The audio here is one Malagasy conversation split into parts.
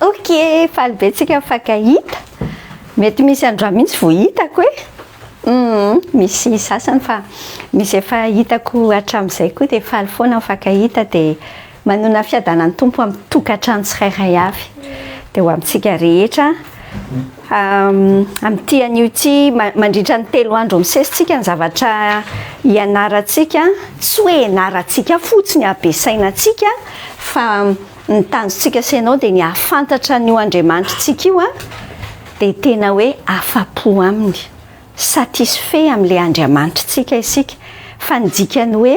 Ok, faly be tsika mifankahita. Mety misy androa mihitsy vao hitako misy sasany fa misy efa hitako hatramin'izay koa dia faly foana mifankahita dia manona fiadanan'ny tompo amin'ny tokantrano tsirairay avy. Dia ho amintsika rehetra amin'ity anio ity mandritra ny 3 andro misesitsika ny zavatra hianarantsika, tsy hoe ianarantsika fotsiny abesainantsika fa ny tanjontsika sy ianao dia ny ahafantatra n'io Andriamanitrantsika io dia tena hoe afa-po aminy, satisfait amin'ilay Andriamanitrantsika isika. Fa ny dikany hoe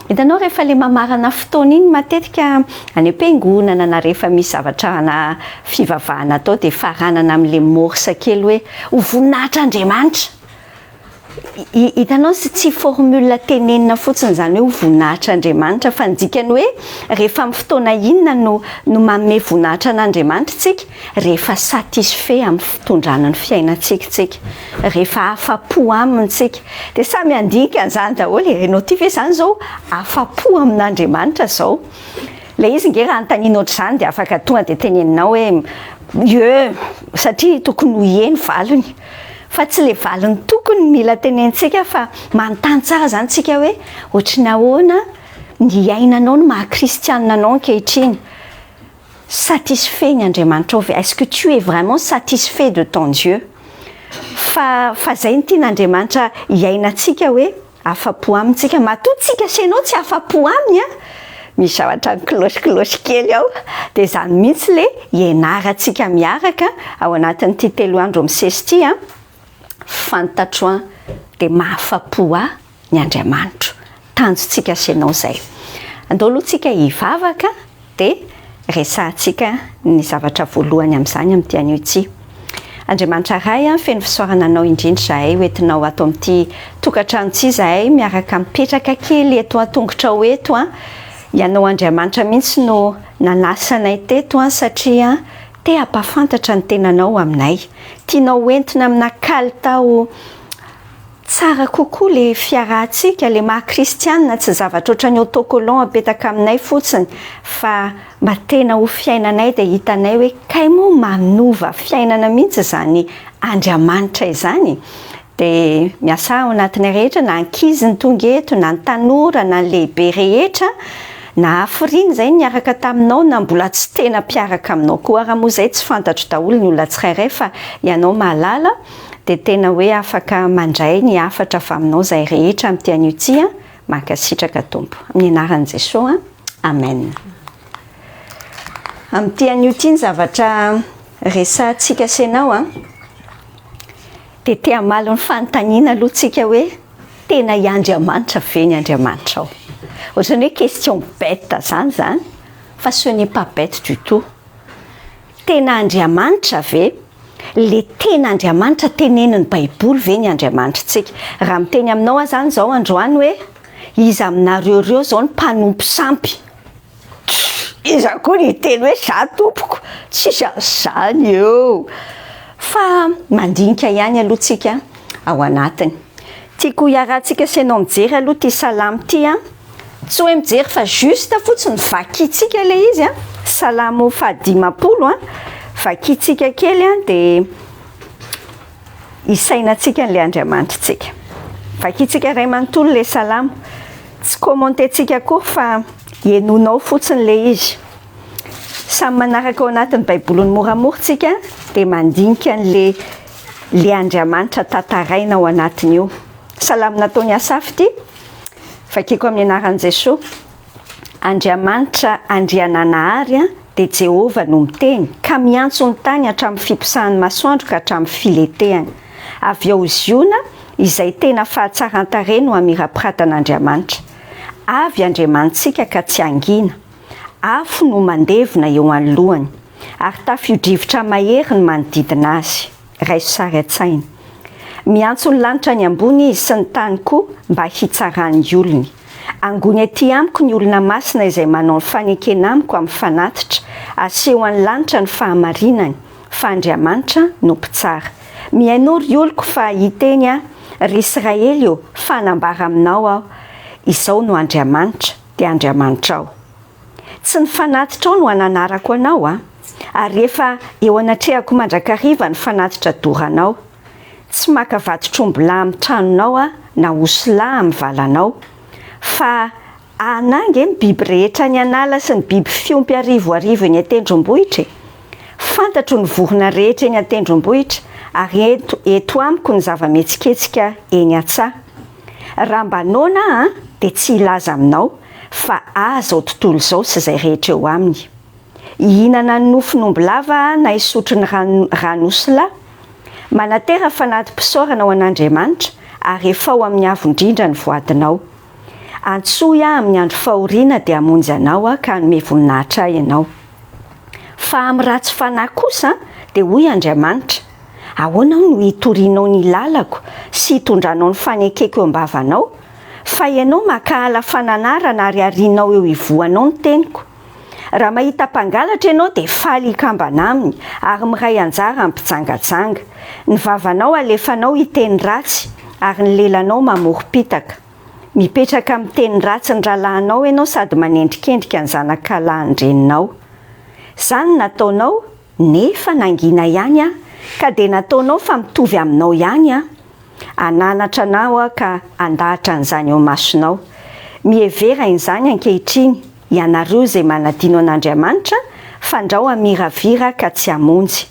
hitanao rehefa ilay mamarana fotoana iny matetika any am-piangonana na rehefa misy zavatra na fivavahana atao dia faranana amin'ilay morsa kely hoe ho voninahitra Andriamanitra. Hitanao tsy formule tenenina fotsiny izany hoe ho voninahitra Andriamanitra fa ny dikany hoe rehefa amin'ny fotoana inona no manome voninahitra an'Andriamanitra tsika, rehefa satisfait amin'ny fitondrana ny fiainantsika, rehefa afa-po aminy tsika. Dia samy andinika an'izany daholo ianao ty ve izany izao afa-po amin'Andriamanitra izao. Ilay izy nge raha anontaniana ohatr'izany dia afaka tonga dia teneninao hoe satria tokony ho heny valony. Fa tsy ilay valiny tokony mila tenenitsika fa manontany tsara izany tsika hoe ohatrany ahoana ny ainanao ny maha-kristianina anao ankehitriny. Satisfait ny Andriamanitra ve? Est-ce que tu es vraiment satisfait de ton Dieu? Fa izay ny tian'Andriamanitra hiainantsika hoe afa-po amintsika. Matoa-tsika sy ianao tsy afa-po aminy misy zavatra kilosy kely ao dia izany mihitsy ilay hianarantsika miaraka ao anatin'ity 3 andro misesy ity fantatro dia mahafa-po ny Andriamanitra. Tanjontsika sy ianao izay. Andao alohantsika hivavaka dia resahantsika ny zavatra voalohany amin'izany amin'ity anio ity. Andriamanitra iray feno fisaorana anao indrindra zahay hoentinao ato amin'ity tokantrano ity zahay miaraka mipetraka kely eto an-tongotra ho eto ianao Andriamanitra mihitsy no nanasanay teto satria te hampafantatra ny tenanao aminay. Tianao hoentina amina kalitao tsara kokoa le fiarahantsika, le maha-kristianina, tsy zavatra ohatran'ny autocollant apetaka aminay fotsiny fa mba tena ho fiainanay dia hitanay hoe kay moa manova fiainana mihitsy izany Andriamanitra izany. Dia miasa ao anatin'ny rehetra na ankizy ny tonga eto na ny tanora na ny lehibe rehetra na hafiriana izay niaraka taminao na mbola tsy tena mpiaraka aminao koa raha moa izay tsy fantatro daholo ny olona tsirairay fa ianao mahalala dia tena hoe afaka mandray ny hafatra avy aminao izay rehetra amin'ity anio ity mankasitraka Tompo amin'ny anaran'i Jesosy. Amen. Amin'ity anio ity ny zavatra resahantsika sy ianao dia te hamalo ny fanontaniana aloha tsika hoe tena i Andriamanitra ve ny Andriamanitra ao? Ohatrany hoe question bête zany fa ce n'est pas bête du tout. Tena Andriamanitra ve? Le tena Andriamanitra teneniny Baiboly ve ny Andriamanitrantsika? Raha miteny aminao zany izao androany hoe iza aminareo reo izao ny mpanompo sampy. Iza koa ny teny hoe za tompoko, tsy zany eo. Fa mandinika ihany aloha tsika ao anatiny. Tiako hiarahantsika sy ianao mijery aloha ty salamo ty tsy hoe mijery fa juste fotsiny vakitsika ilay izy salamo 50 vakitsika kely dia isainantsika n'ilay Andriamanitrantsika. Vakitsika iray manontolo ilay salamo, tsy commententsika koa fa henonao fotsiny ilay izy. Samy manaraka ao anatin'ny Baiboliny moramoritsika dia mandinika n'ilay Andriamanitra tantaraina ao anatiny io. Salamo nataony Asafy ity, vakiko amin'ny anaran'i Jesosy. Andriamanitra andriananahary dia Jehova no miteny ka miantso ny tany hatramin'ny fiposahan'ny masoandro ka hatramin'ny filetehany. Avy ao ziona izay tena fahatsaran-tare no amira-piratan'Andriamanitra. Avy Andriamanitsika ka tsy angina, afo no mandevona eo anoloany ary tafio-drivotra mahery ny manodidina azy. Raiso sary an-tsaina. Miantso ny lanitra ny ambony izy sy ny tany koa mba hitsarany olony. Angony aty amiko ny olona masina izay manao ny fanekena amiko amin'ny fanatitra, aseho any lanitra ny fahamarinany, fa Andriamanitra no mpitsara. Mihaino ry oloko fa hiteny ry Israely io, fanambara aminao aho, izao no Andriamanitra dia Andriamanitra ao. Tsy ny fanatitra ao no hananarako anao ary rehefa eo anatrehako mandrakariva ny fanatitra doranao tsy maka vatotrombola amin'ny tranonao na osila amin'ny valanao fa anange ny biby rehetra ny anala sy ny biby fiompy arivo eny an-tendrombohitra fantatro ny vorona rehetra eny an-tendrombohitra ary eto amiko ny zava-mihetsiketsika eny an-tsaha raha mba nona dia tsy ilaza aminao fa aza ao tontolo izao sy izay rehetra eo aminy ihinana ny nofon'omby lava na isotro ny ranosila manatera fanatim-pisaorana ao an'Andriamanitra ary efa ao amin'ny avo indrindra ny voadinao antsoy amin'ny andro fahoriana dia hamonjy anao ka hanome voninahitra ahy ianao fa amin'ny ratsy fanahy kosa dia hoy Andriamanitra ahoana no hitorianao ny lalako sy hitondranao ny fanekeko eo am-bavanao fa ianao makahala fananarana ary arianao eo ivoanao ny teniko raha mahita mpangalatra ianao dia faly hikambana aminy ary miray anjara ampijangajanga ny vavanao alefanao hiteny ratsy ary ny lelanao mamoropitaka mipetraka amin'ny teny ratsy ny rahalahinao ianao sady manendrikendrika ny zanakalahin-dreninao izany nataonao nefa nangina ihany ka dia nataonao fa mitovy aminao ihany ananatra anao ka andahatra an'izany eo masonao mihevera izany ankehitriny ianareo izay manadino an'Andriamanitra fandrao amiravira ka tsy hamonjy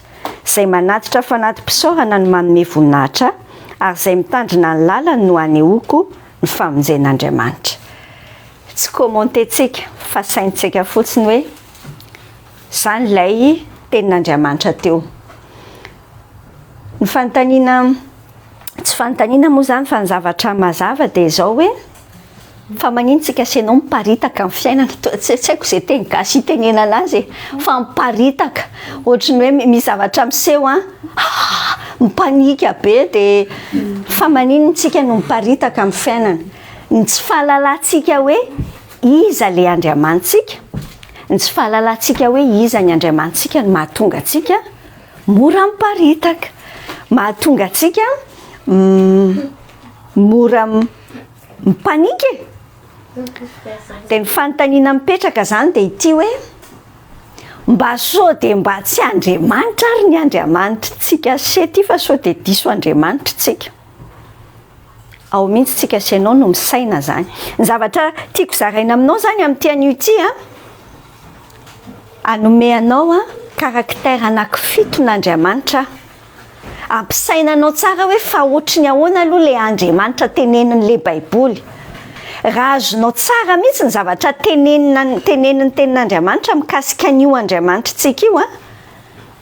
izay manatitra fanatim-pisaorana no manome voninahitra ary izay mitandrina ny lalany no anehoako ny famonjen'Andriamanitra tsy komantentsika fa saintsika fotsiny hoe izany ilay tenin'Andriamanitra teo ny fanontaniana tsy fanontaniana moa izany fa ny zavatra mazava dia izao hoe fa manino tsika asianao miparitaka amin'ny fiainana tsy haiko izay teny gasy hitenena anazy fa miparitaka ohatrany hoe misy zavatra miseho mipanika be dia fa manino tsika no miparitaka amin'ny fiainana ny tsy fahalalantsika hoe iza le Andriamanitsika ny tsy fahalalantsika hoe iza ny Andriamanitsika no mahatonga atsika mora miparitaka mahatonga atsika mora mipanika dia ny fanontaniana mipetraka izany dia ity hoe mba sao dia mba tsy Andriamanitra ary ny Andriamanitra tsika sety fa sao dia diso Andriamanitra tsika ao mihitsy tsika sianao no misaina zany ny zavatra tiako zaraina aminao zany amin'ity anio ity anome anao karaktera anankifito n'Andriamanitra ampisainanao tsara hoe fa ohatrany ahoana aloha le Andriamanitra tenenin'le baiboly raha azonao tsara mihitsy ny zavatra tenenin'ny tenin'Andriamanitra mikasika an'io Andriamanitra tsika io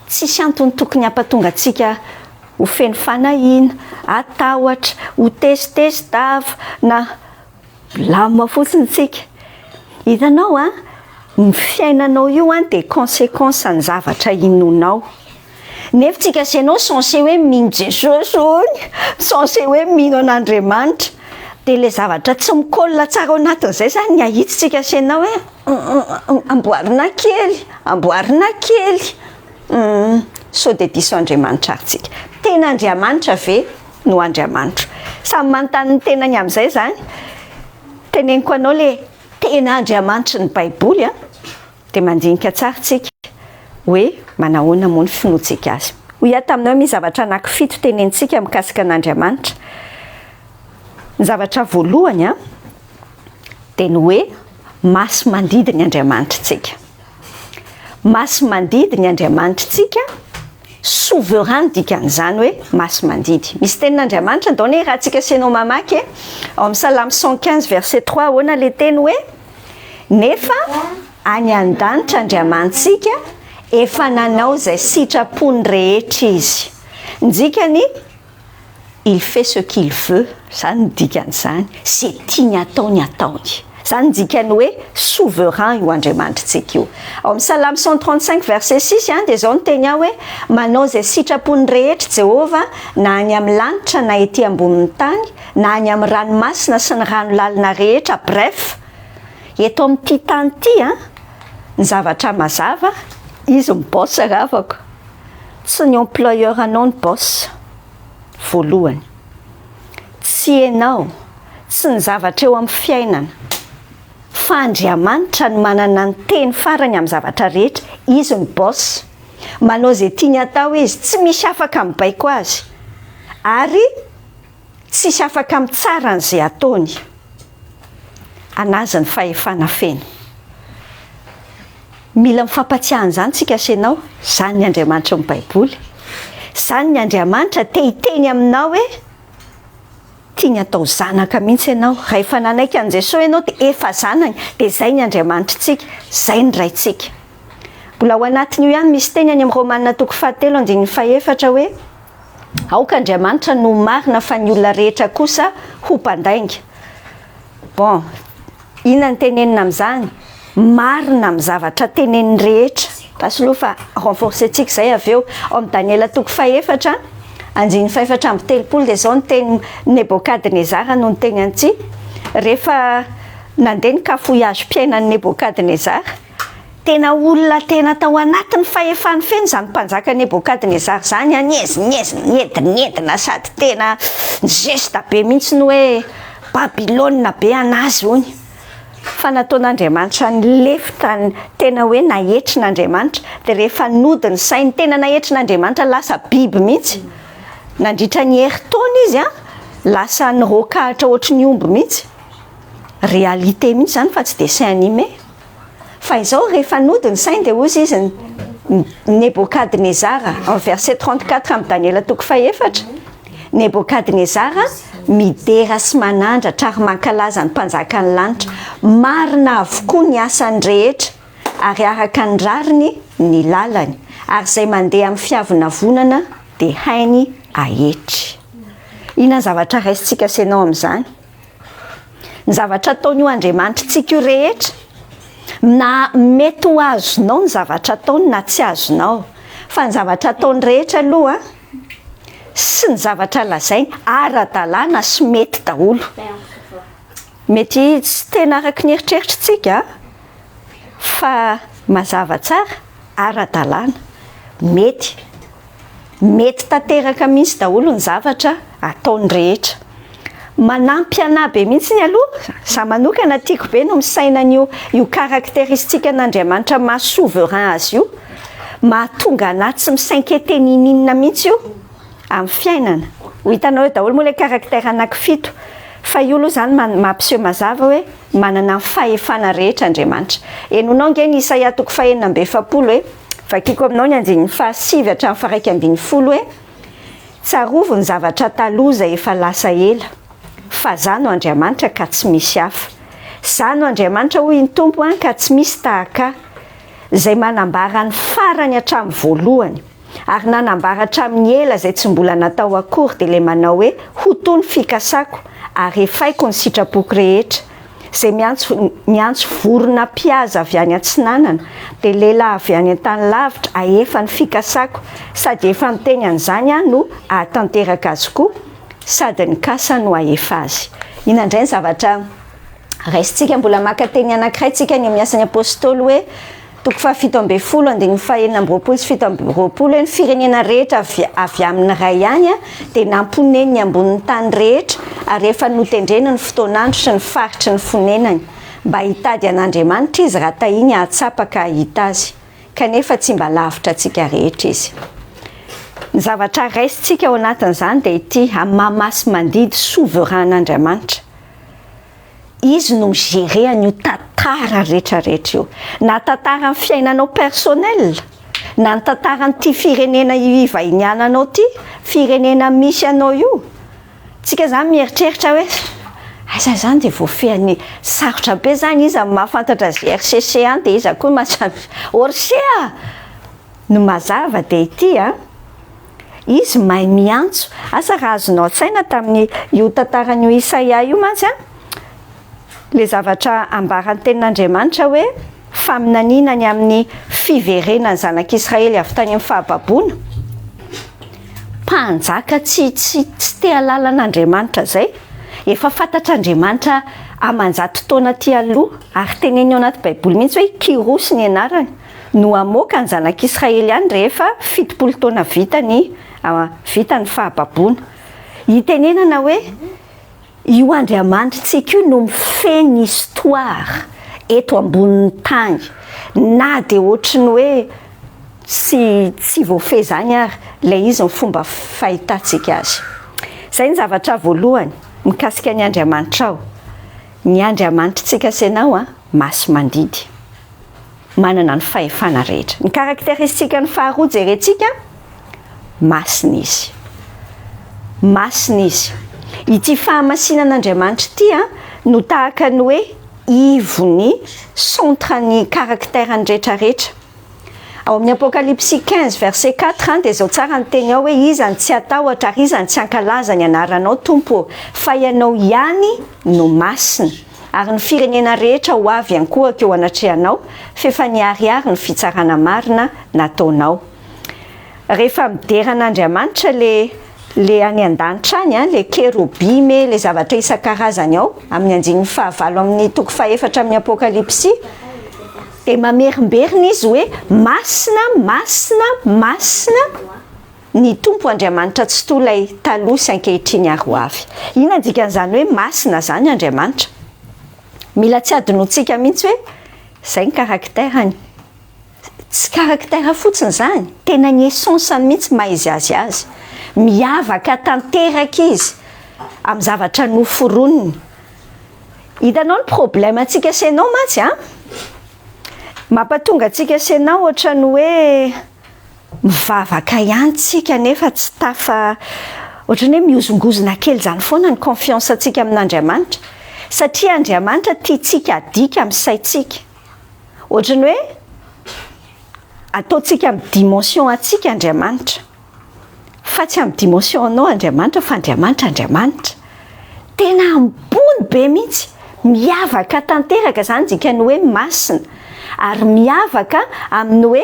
tsisy antony tokony hampatonga atsika ho feno fanahina atahotra ho tesitesitava na lamina fotsiny tsika hitanao ny fiainanao io dia conséquence ny zavatra inonao nefa tsika sianao censé hoe mino Jesosy ony censé hoe mino an'Andriamanitra dia le zavatra tsy mikolla tsara ao anatin'izay zany ny ahitsitsika sianao hoe amboarina kely sao dia diso Andriamanitra aritsika ten'Andriamanitra ve no Andriamanitra samy manontany ny tenany amin'izay zany teneniko anao le ten'Andriamanitra ny baiboly dia mandinika tsara tsika hoe manahoana moa ny finoantsika azy ho ia taminao misy zavatra anankifito tenentsika mikasika an'Andriamanitra ny zavatra voalohany dia ny hoe masy mandidy ny Andriamanitra tsika masy mandidy ny Andriamanitra tsika souverain dikan'izany hoe masy mandidy misy tenin'Andriamanitra ndao raha tsika sianao mamaky ao amin'ny Salamy 115 verset 3 ahoana le teny hoe nefa any an-danitra Andriamanitsika efa nanao izay sitrapony rehetra izy ny dikany il fait ce qu'il veut zany ny dikan'izany zay tiany ataony zany dikany hoe souverain io Andriamanitsika io ao amin'ny Salamy 135 verset 6 dia zao ny teny hoe manao izay sitrapony rehetra Jehova na any amin'ny lanitra na ety ambonin'ny tany na any amin'ny ranomasina sy ny rano lalina rehetra bref eto amin'ity tany ity ny zavatra mazava izy miboss ravako tsy ny employeur anao ny boss voalohany tsy enao tsy ny zavatra eo amin'ny fiainana fa Andriamanitra no manana ny teny farany amin'ny zavatra rehetra izy ny boss manao zay tiany atao izy, tsy misy afaka mibaiko azy ary tsisy afaka mitsara n'izay ataony. Anazy ny fahefana feno. Mila mifampatsiahana izany tsika senao, izany ny Andriamanitra amin'ny Baiboly. Izany ny Andriamanitra te hiteny aminao hoe tiany atao zanaka mihitsy ianao. Rehefa nanaiky an'i Jesosy ianao dia efa zanany, dia izay ny Andriamanitritsika, izay ny raintsika. Mbola ao anatin'io ihany misy teny any amin'ny Romanina 7:4 hoe aoka Andriamanitra no marina fa ny olona rehetra kosa ho mpandainga. Bon, inona ny tenenina amin'izany? Marina amin'ny zavatra teneniny rehetra. Pasoaloha fa renforcentsika izay avy eo ao amin'ny Daniela 4:5 dia izao ny teny Nebokadnezara no ny teny antsy. Rehefa nandeha nikafoiazo-piainan'ny Nebokadnezara, tena olona tena tao anatin'ny fahefany feno zany mpanjaka Nebokadnezara zany, niedina sady tena gesta be mihitsy ny hoe Babilôna be anazy hony. Fa nataon'Andriamanitra ny lefitra tena hoe nahetrin'Andriamanitra, dia rehefa nody ny sainy tena nahetrin'Andriamanitra lasa biby mihitsy. Nandritra ny herintaona izy lasa nirokahatra ohatry ny omby mihitsy. Réalité mihitsy zany fa tsy dessin animé. Fa izao rehefa nody ny sainy dia ozy izy Nebokadnezara en verset 34 amin'ny Daniela 4:5. Nebokadnezara midera sy manandratra ary mankalaza ny mpanjaka ny lanitra, marina avokoa ny asany rehetra ary araka ny rariny ny lalany, ary izay mandeha amin'ny fiavonavonana dia hainy ahetry. Inona ny zavatra raisintsika senao amin'izany? Ny zavatra ataon'io Andriamanitra tsika io rehetra, na mety ho azonao ny zavatra ataony na tsy azonao, fa ny zavatra ataony rehetra aloha sy ny zavatra lazainy ara-dalàna sy mety daholo. Mety tsy tena araka ny eritreritrintsika fa mazava tsara, ara-dalàna, mety tanteraka mihitsy daholo ny zavatra ataony rehetra. Manampy anahy be mihitsy ny aloha, za manokana tiako be no misainan'io karakteristika n'Andriamanitra maha-souverain azy io, mahatonga anahy tsy misainky ninina mihitsy io amin'ny fiainana. Ho hitanao hoe daholo moa ilay karaktera anankifito, fa io aloha zany mampiseho mazava hoe manana ny fahefana rehetra Andriamanitra. Henonao nge ny Isaia 4:7 hoe, vakiako aminao ny 5 hatramin'ny 1:20 hoe tsarovo ny zavatra taloha izay efa lasa ela, fa zano Andriamanitra ka tsy misy hafa. Zano Andriamanitra hoy ny Tompo ka tsy misy tahaka, izay manambara ny farany hatramin'ny voalohany ary nanambara hatramin'ny ela izay tsy mbola natao akory, dia ilay manao hoe ho toy ny fikasako ary efaiko ny sitrapoko rehetra, izay miantso vorona mpihaza avy any antsinanana, dia lehilahy avy any an-tany lavitra ahefa ny fikasako, sady efa miteny an'izany no ahatanteraka azy koa, sady ny kasa no ahefa azy. Inona indray ny zavatra raisintsika? Mbola maka teny anankiray tsika ny miasan'ny apôstôly hoe 7:20 ny firenena rehetra avy amin'ny ray ihany dia namponeny ny ambonin'ny tany rehetra, ary efa notendrena ny fotoan'andro sy ny faritry ny fonenany, mba hitady an'Andriamanitra izy raha tahiny ahatsapaka ahita azy, kanefa tsy mba lavitra antsika rehetra izy. Ny zavatra raisintsika ao anatin'izany dia ity: amin'ny mahamasy mandidy souverain n'Andriamanitra. Izy no migere an'io tantara rehetrarehetra io, na tantara ny fiainanao personnel, na ny tantara n'ity firenena ivahiniananao ty, firenena misy anao io. Tsika zany mieritreritra hoe aiza zany dia voafehany sarotra be zany izy mahafantatra RCC any, dia izy koa Orsea no mazava dia ity izy mahay miantso. Asa raha azonao saina tamin'ny io tantaran'io Isaia io mantsy le zavatra ambarany tenin'Andriamanitra hoe faminaninany amin'ny fiverenany zanak'Israely avy tany amin'ny fahababoana. Mpanjaka tsy te halalan'Andriamanitra zay, efa fantatr'Andriamanitra amanjato taona ty aloha, ary teneny ao anaty Baiboly mihitsy hoe Kirosy ny anarany no amoaka ny zanak'Israely any rehefa 70 taona vita ny fahababoana. Hitenenana hoe io Andriamanitrantsika io no mifeny histoire eto ambonin'ny tany, na dia ohatry ny hoe tsy voafehy zany ary ilay izy ny fomba fahitantsika azy. Izay ny zavatra voalohany mikasika ny Andriamanitra ao. Ny Andriamanitritsika senao masy mandidy, manana ny fahefana rehetra. Ny karakteristika ny faharoa jerentsika, masina izy. Masina izy. Ity fahamasinan'Andriamanitra ity no tahaka ny hoe ivony centre ny karakterany rehetrarehetra. Ao amin'ny Apocalypse 15 verset 4 dia zao tsara ny teny ao hoe izany tsy atahotra ary izany tsy ankalaza ny anaranao Tompo, fa ianao ihany no masina ary ny firenena rehetra ho avy ankohaka eo anatrehanao, fefa niariary ny fitsarana marina nataonao. Rehefa mideran'Andriamanitra le any an-danitra any le kerobime, le zavatra isan-karazany ao amin'ny andininy fahavalo amin'ny toko fahaefatra amin'ny Apocalypse, dia mamerimberina izy hoe masina, masina, masina ny Tompo Andriamanitra tsy toa ilay taloha sy ankehitriny ary ho avy. Inona dikan'izany hoe masina zany Andriamanitra? Mila tsy adinotsika mihitsy hoe izay ny karakterany. Tsy karaktera fotsiny zany, tena ny essence-ny mihitsy maizy azy. Miavaka tanteraka izy amin'ny zavatra noforoniny. Hitanao ny problème antsika senao mantsy mampatonga antsika senao ohatrany hoe mivavaka ihany tsika nefa tsy tafa, ohatrany hoe miozongozona kely zany foana ny confiance antsika amin'Andriamanitra, satria Andriamanitra tiantsika adika amin'ny saintsika. Ohatrany hoe ataontsika amin'ny dimension antsika Andriamanitra, fa tsy amin'ny dimension anao Andriamanitra, fa Andriamanitra. Tena ambony be mihitsy, miavaka tanteraka zany dikany hoe masina, ary miavaka amin'ny hoe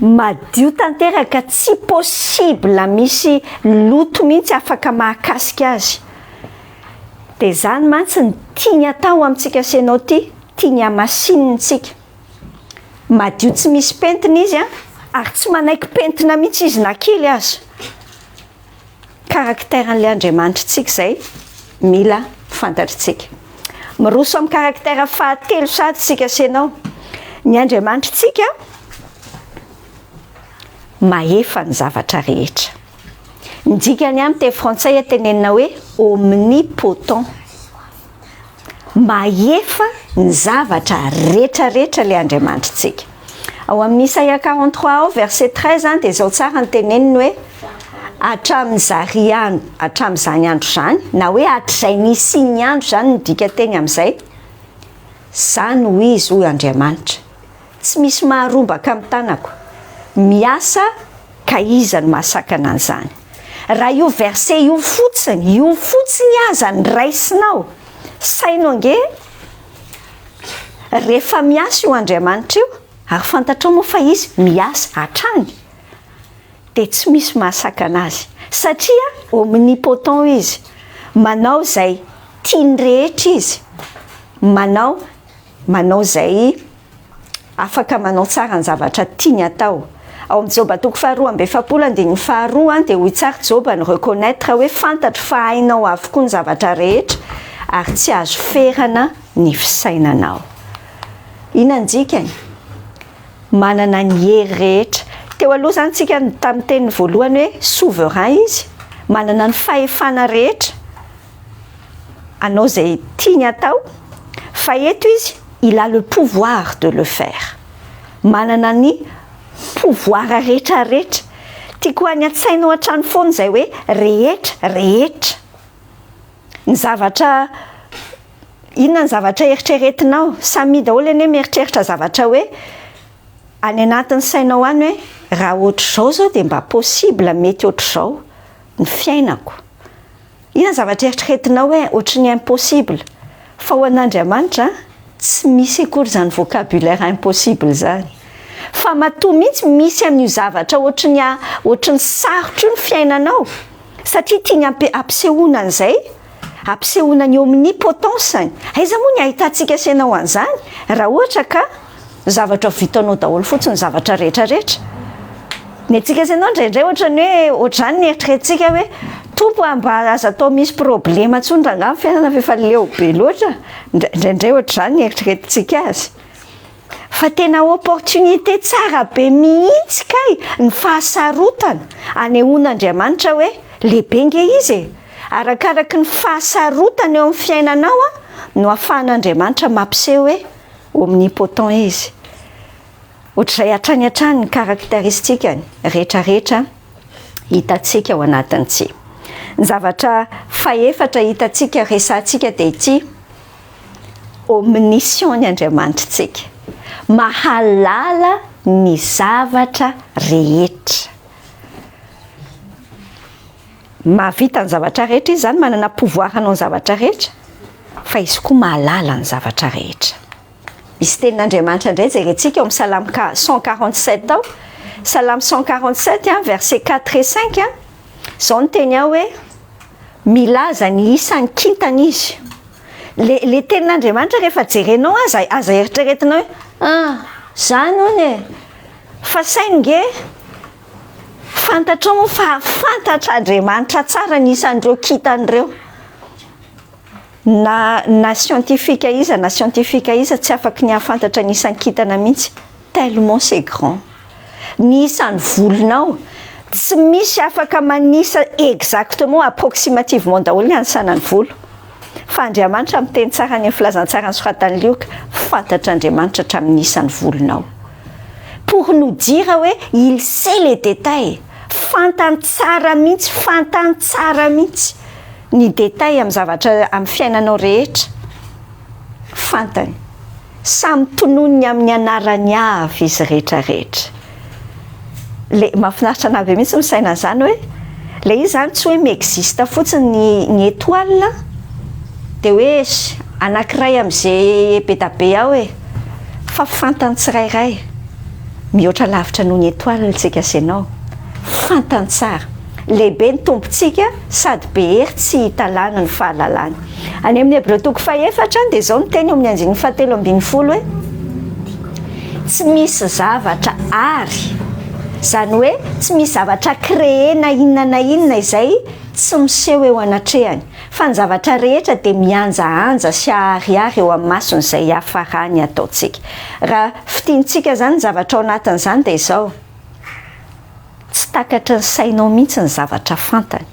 madio tanteraka, tsy possible misy loto mihitsy afaka mahakasika azy. Dia zany mantsy ny tiany atao amintsika senao tiany hamasinitsika. Madio tsy misy pentina izy ary tsy manaiky pentina mihitsy izy na kely azy. Karakteran'ilay Andriamanitritsika izay mila fantatritsika. Miroso amin'ny karaktera fahatelo sady tsika senao. Ny Andriamanitritsika mahefa ny zavatra rehetra. Ny dikany amin'ny teny frantsay tenenina hoe omnipotent. Mahefa ny zavatra rehetrarehetra ilay Andriamanitritsika. Ao amin'ny Isaia 43 ao verset 13 dia zao tsara ny teneniny hoe hatramin'izany andro zany, na hoe hatrizay nisy ny andro zany ny dika teny amin'izay. Zany ho izy hoy Andriamanitra, tsy misy maharombaka amin'ny tanako, miasa ka iza no mahasakana an'izany. Raha io verset io fotsiny aza ny raisinao, sainao ange rehefa miasa io Andriamanitra io, ary fantatrao moa fa izy miasa hatrany, dia tsy misy mahasakana azy, satria omnipotent izy, manao izay tiany rehetra izy, manao izay afaka manao tsara ny zavatra tiany atao. Ao amin'ny Joba toko 2:7 dia hoy tsara Joba ny reconnaître hoe fantatro fa hainao avokoa ny zavatra rehetra ary tsy azo ferana ny fisainanao. Inona ny dikany? Manana ny hery rehetra. Teo aloha zany tsika tamin'ny teny voalohany hoe souverain izy, manana ny fahefana rehetra anao izay tiany atao, fa eto izy il a le pouvoir de le faire. Manana ny pouvoir rehetrarehetra. Tiako any an-tsainao hatrany foana izay hoe rehetra. Ny zavatra, inona ny zavatra eritreretinao? Samy daholo anie mieritreritra zavatra hoe any anatin'ny sainao any hoe raha ohatr'izao zao dia mba possible mety ohatr'izao ny fiainako. Inona ny zavatra eritreretinao hoe ohatran'ny impossible? Fa ho an'Andriamanitra tsy misy akory zany vocabulaire impossible zany. Fa matoa mihitsy misy amin'io zavatra ohatran'ny sarotro ny fiainanao, satria tiany ampisehoana an'izay, ampisehoana ny omnipotence-ny. Aiza moa ny ahitantsika senao an'izany raha ohatra ka zavatra vitanao daholo fotsiny zavatra rehetrarehetra. Ny antsika senao indraindray ohatrany hoe ohatrany ny eritreretintsika hoe Tompo mba aza atao misy problema tsony raha fiainana fefa leo be loatra. Indraindray ohatr'izany ny eritreretintsika azy. fa tena opportunité tsara be mihitsy kay ny fahasarotana anehoan'Andriamanitra hoe lehibe nge izy arakaraky ny fahasarotana eo amin'ny fiainanao no ahafahan'Andriamanitra mampiseho hoe omnipotent izy. Ohatr'izay hatrany hatrany ny karakteristikany rehetrarehetra hitantsika ao anatin'ity. Ny zavatra faefatra hitantsika resantsika dia ity omniscient ny Andriamanitrantsika, mahalala ny zavatra rehetra. Mahavita ny zavatra rehetra izy zany, manana pouvoir hanao ny zavatra rehetra, fa izy koa mahalala ny zavatra rehetra. Misy tenin'Andriamanitra indray jerentsika ao amin'ny Salamy 147 ao, Salamy 147 verset 4 et 5 zao ny teny ao hoe milaza ny isan'ny kintana izy. Le tenin'Andriamanitra rehefa jerenao aza eritreretinao hoe zany hony fa sainy nge fantatrao moa fa fantatr'Andriamanitra tsara ny isan'ireo kintan'ireo. Na scientifique iza tsy afaka ny ahafantatra ny isan'ny kintana mihitsy, tellement c'est grand. Ny isan'ny volonao tsy misy afaka manisa exactement approximativement daholo ny anisanany volo, fa Andriamanitra miteny tsara ny filazantsara ny soratany lioka, fantatr'Andriamanitra hatramin'ny isan'ny volonao. Pour nous dire hoe il sait les détails, fantany tsara mihitsy ny détail amin'ny zavatra amin'ny fiainanao rehetra, fantany. Samy tononony amin'ny anarany avy izy rehetrarehetra. Le mahafinaritra anahy be mihitsy misaina an'izany hoe le izy zany tsy hoe miexista fotsiny ny étoile dia hoe anankiray amin'izay be da be ao fa fantany tsirairay mihoatra lavitra noho ny étoile tsika sy ianao, fantany tsara. Lehibe ny tompontsika sady be hery tsy hitalana ny fahalalana. Any amin'ny Hébreu toko faefatra dia zao ny teny amin'ny andininy 7:20 hoe tsy misy zavatra ary, zany hoe tsy misy zavatra créé na inona izay tsy miseho eo anatrehany, fa ny zavatra rehetra dia mianjaanja sy ahariary eo amin'ny masony izay hafarany ataontsika. Raha fitiantsika zany ny zavatra ao anatin'izany dia izao, tsy takatry ny sainao mihitsy ny zavatra fantany.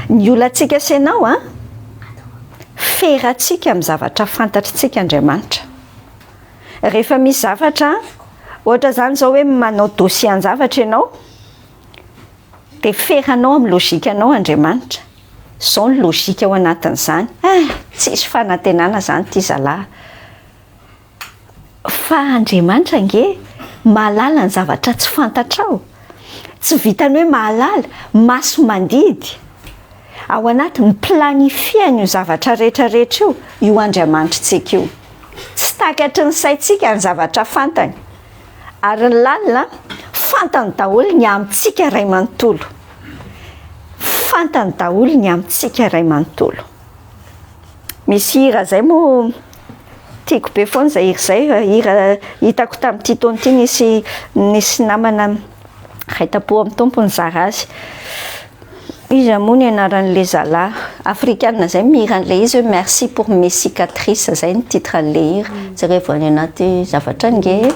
Ny olantsika sy ianao ferantsika amin'ny zavatra fantatrintsika Andriamanitra. Rehefa misy zavatra ohatra zany zao hoe manao dossier ny zavatra ianao dia feranao amin'ny logikanao Andriamanitra, zao ny logika ao anatin'izany. Tsisy fanantenana zany ty zalahy, fa Andriamanitra nge mahalala ny zavatra tsy fantatrao, tsy vitany hoe mahalala, maso mandidy ao anatin'ny planifiany io zavatra rehetrarehetra io Andriamanitrantsika io. Tsy takatry ny saintsika ny zavatra fantany, ary ny lalina fantany daholo ny amintsika ray manontolo, fantany daholo ny amintsika ray manontolo. Misy hira zay moa tiako be foana zay hira hitako tamin'ity taona ity, nisy namana raitapo amin'ny tompony zara azy, izy moa ny anaran'le zalahy afrikanina zay mihira an'le izy hoe merci pour mes cicatrices, zay ny titre an'le hira. Jereo any anaty zavatra nge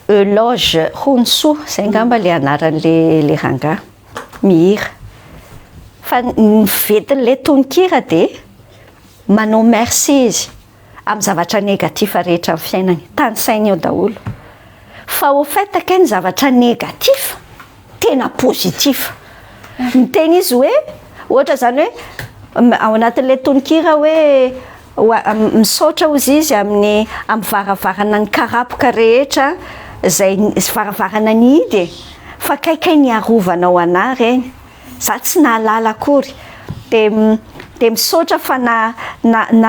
Eloge Ronso, zay ngamba le anaran'le rangahy mihira. Fa ny vetin'le tononkira dia manao merci izy amin'ny zavatra negatif rehetra amin'ny fiainany, tany sainy eo daholo. Fa au fait kay ny zavatra negatif tena positif. Ny teny izy hoe ohatra zany hoe ao anatin'le tononkira hoe misaotra ozy izy amin'ny varavarana ny karapoka rehetra zay varavarana ny hidy, fa kaikay ny arovanao anahy reny, za tsy nahalala akory. Dia misaotra fa na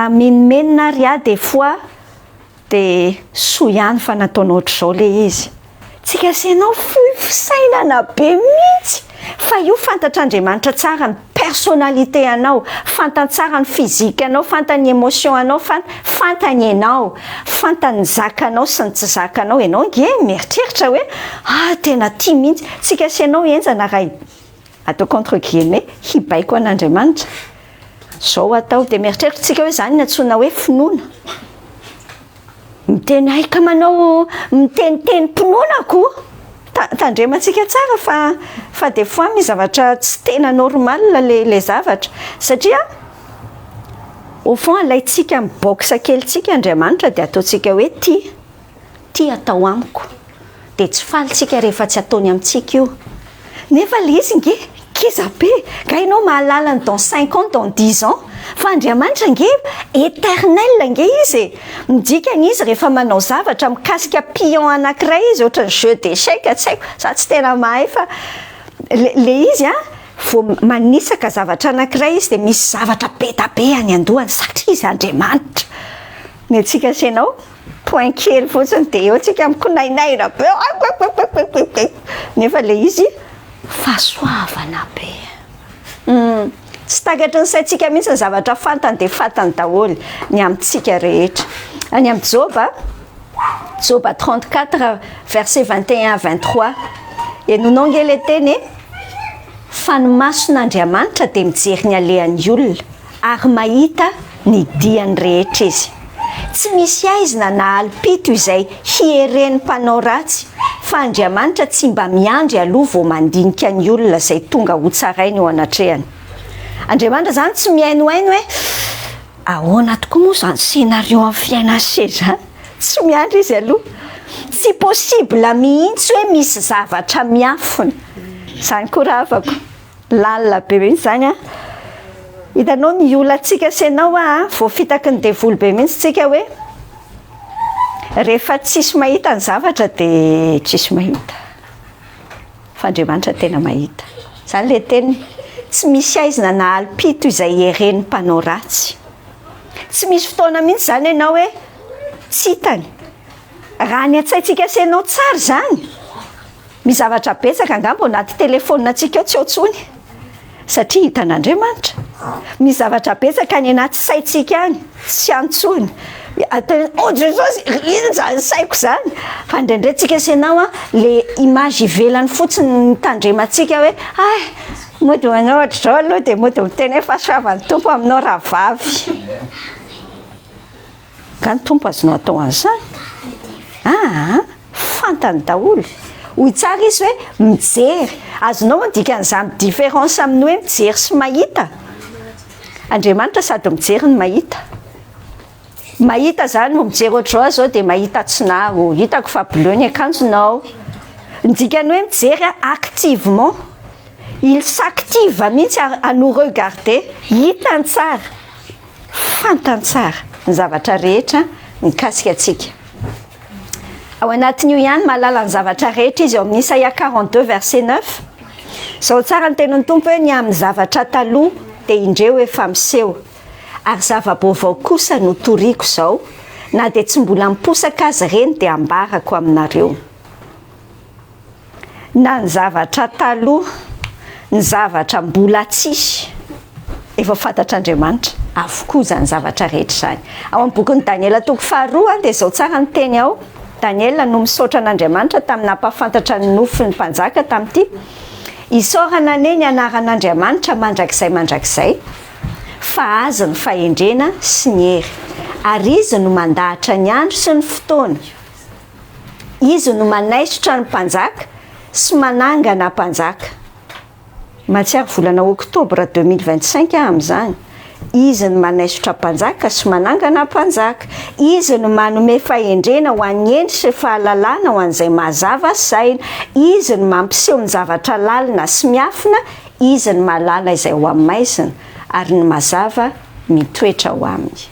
menomenona ary aho des fois dia soa ihany fa nataonao ohatr'izao le izy. Tsika sy ianao fisainana be mihitsy, fa io fantatr'Andriamanitra tsara ny personnalité anao, fantany tsara ny physique anao, fantany ny émotion anao, fantany ianao, fantany ny zakanao sy ny tsy zakanao. Ianao nge mieritreritra hoe tena tia mihitsy. Tsika sy ianao enjana raha ataoko entre guillemets hibaiko an'Andriamanitra, zao atao dia mieritreritra tsika hoe zany ny antsoina hoe finoana. miteny aika manao miteniteny mpinonako tandremantsika tsara fa des fois misy zavatra tsy tena normal le zavatra satria au fond alaitsika miboxa kelitsika Andriamanitra dia ataontsika hoe ty atao amiko dia tsy falitsika rehefa tsy ataony amintsika io nefa le izy nge kiza be ka ianao mahalalany dans 5 ans dans 10 ans fa Andriamanitra nge éternel nge izy midikany izy rehefa manao zavatra mikasika pion anankiray izy ohatran'ny jeu d'échec tsy haiko za tsy tena mahay fa le izy vo manisaka zavatra anankiray izy dia misy zavatra betabe any andohany satria izy Andriamanitra ny antsika senao point kely fotsiny dia eo tsika mikonainaina be nefa le izy fahasoavana be tsy takatry ny saintsika mihitsy ny zavatra fantany dia fantany daholo ny amintsika rehetra any amin'ny Joba 34 verset 21-23 enonao nge le teny fa ny mason'Andriamanitra dia mijery ny alehan'ny olona ary mahita ny diany rehetra izy tsy misy aizina na alipito izay hieren'ny mpanao ratsy fa Andriamanitra tsy mba miandry aloha vao mandinika ny olona izay tonga ho tsarainy eo anatrehany Andriamanitra zany tsy mihainohaino hoe ahoana tokoa moa zany scénario amin'ny fiainana seza tsy miandry izy aloha tsy possible mihitsy hoe misy zavatra miafina zany koa afako lalina be mihitsy zany hitanao ny olantsika senao vao fitaky ny devoly be mihitsy tsika hoe rehefa tsisy mahita ny zavatra dia tsisy mahita fa Andriamanitra tena mahita zany le teny tsy misy aizina na alipito izay heren'ny mpanao ratsy tsy misy fotoana mihitsy zany ianao hoe tsy hitany raha ny antsaintsika senao tsara zany misy zavatra betsaka angamba anaty telefonina antsika eo tsy otsony satria hitan'Andriamanitra misy zavatra betsaka any anaty saintsika any tsy antsony oh Jesosy ino zany saiko zany fa indraindray tsika senao le image ivelany fotsiny mitandremantsika hoe mody manao ohatra zao aloha dia mody miteny hoe fahasoavan'ny tompo aminao raha vavy ka ny tompo azonao atao an'izany fantany daholo hoy tsara izy hoe mijery azonao dikan'izany différence amin'ny hoe mijery sy mahita Andriamanitra sady mijery ny mahita zany no mijery ohatr' zao dia mahita tsinaro hitako fa bleu ny akanjonao dikany hoe mijery activement il s'active mihitsy à nous regarder hitany tsara fantany tsara ny zavatra rehetra mikasika atsika ao anatin'io ihany mahalala ny zavatra rehetra izy eo amin'ny Isaia 42 verset 9 zao tsara ny tenin'ny tompo hoe ny amin'ny zavatra taloha dia indreo efa miseho ary zava-baovao kosa no toriako zao na dia tsy mbola miposaka azy reny dia ambarako aminareo na ny zavatra taloha ny zavatra mbola tsisy efa fantatr'Andriamanitra avokoa zany zavatra rehetra zany ao amin'ny bokin'ny Daniela toko 2 dia zao tsara ny teny ao Daniela no misaotra an'Andriamanitra tamin'ny nampahafantatra ny nofiny mpanjaka tamin'ity isaorana ane ny anaran'Andriamanitra mandrakizay fa azy ny fahendrena sy ny hery ary izy no mandahatra ny andro sy ny fotoana izy no manaisotra ny mpanjaka sy manangana mpanjaka mahatsiaro volana oktobra 2025 amin'izany izy no manaisotra mpanjaka sy manangana mpanjaka izy no manome fahendrena ho an'ny endry sy fahalalana ho an'izay mazava saina izy no mampiseho ny zavatra lalina sy miafina izy no mahalala izay ho amin'ny maizina ary ny mazava mitoetra ho aminy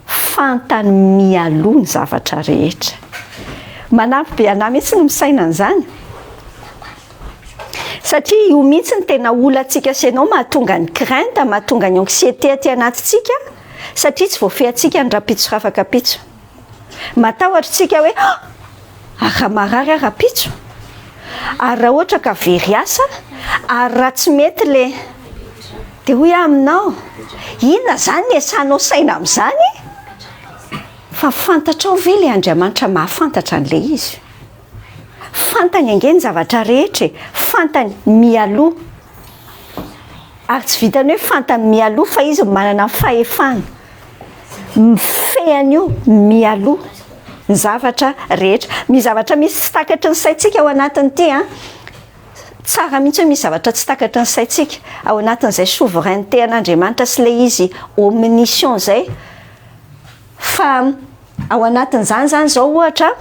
fantany mialoha ny zavatra rehetra manampy be anahy mihitsy no misaina an'izany satria io mihitsy ny tena olantsika senao mahatonga ny crainte mahatonga ny anxiété aty anatintsika satria tsy voafehantsika ny rapitso rafakapitso matahotra tsika hoe raha marary arapitso ary raha ohatra ka very asa ary raha tsy mety le dia hoy aminao inona zany ny esanao saina amin'izany fa fantatrao ve le Andriamanitra mahafantatra an'le izy fantany ange ny zavatra rehetra fantany mialoha ary tsy vitany hoe fantany mialoha fa izy manana fahefana mifehan'io mialoha ny zavatra rehetra. Misy zavatra misy tsy takatry ny saintsika ao anatiny ity a, tsara mihitsy hoe misy zavatra tsy takatry ny saintsika ao anatin'izay souveraineté an'Andriamanitra sy ilay izy omniscient zay. Fa ao anatin'izany zany zao ohatra,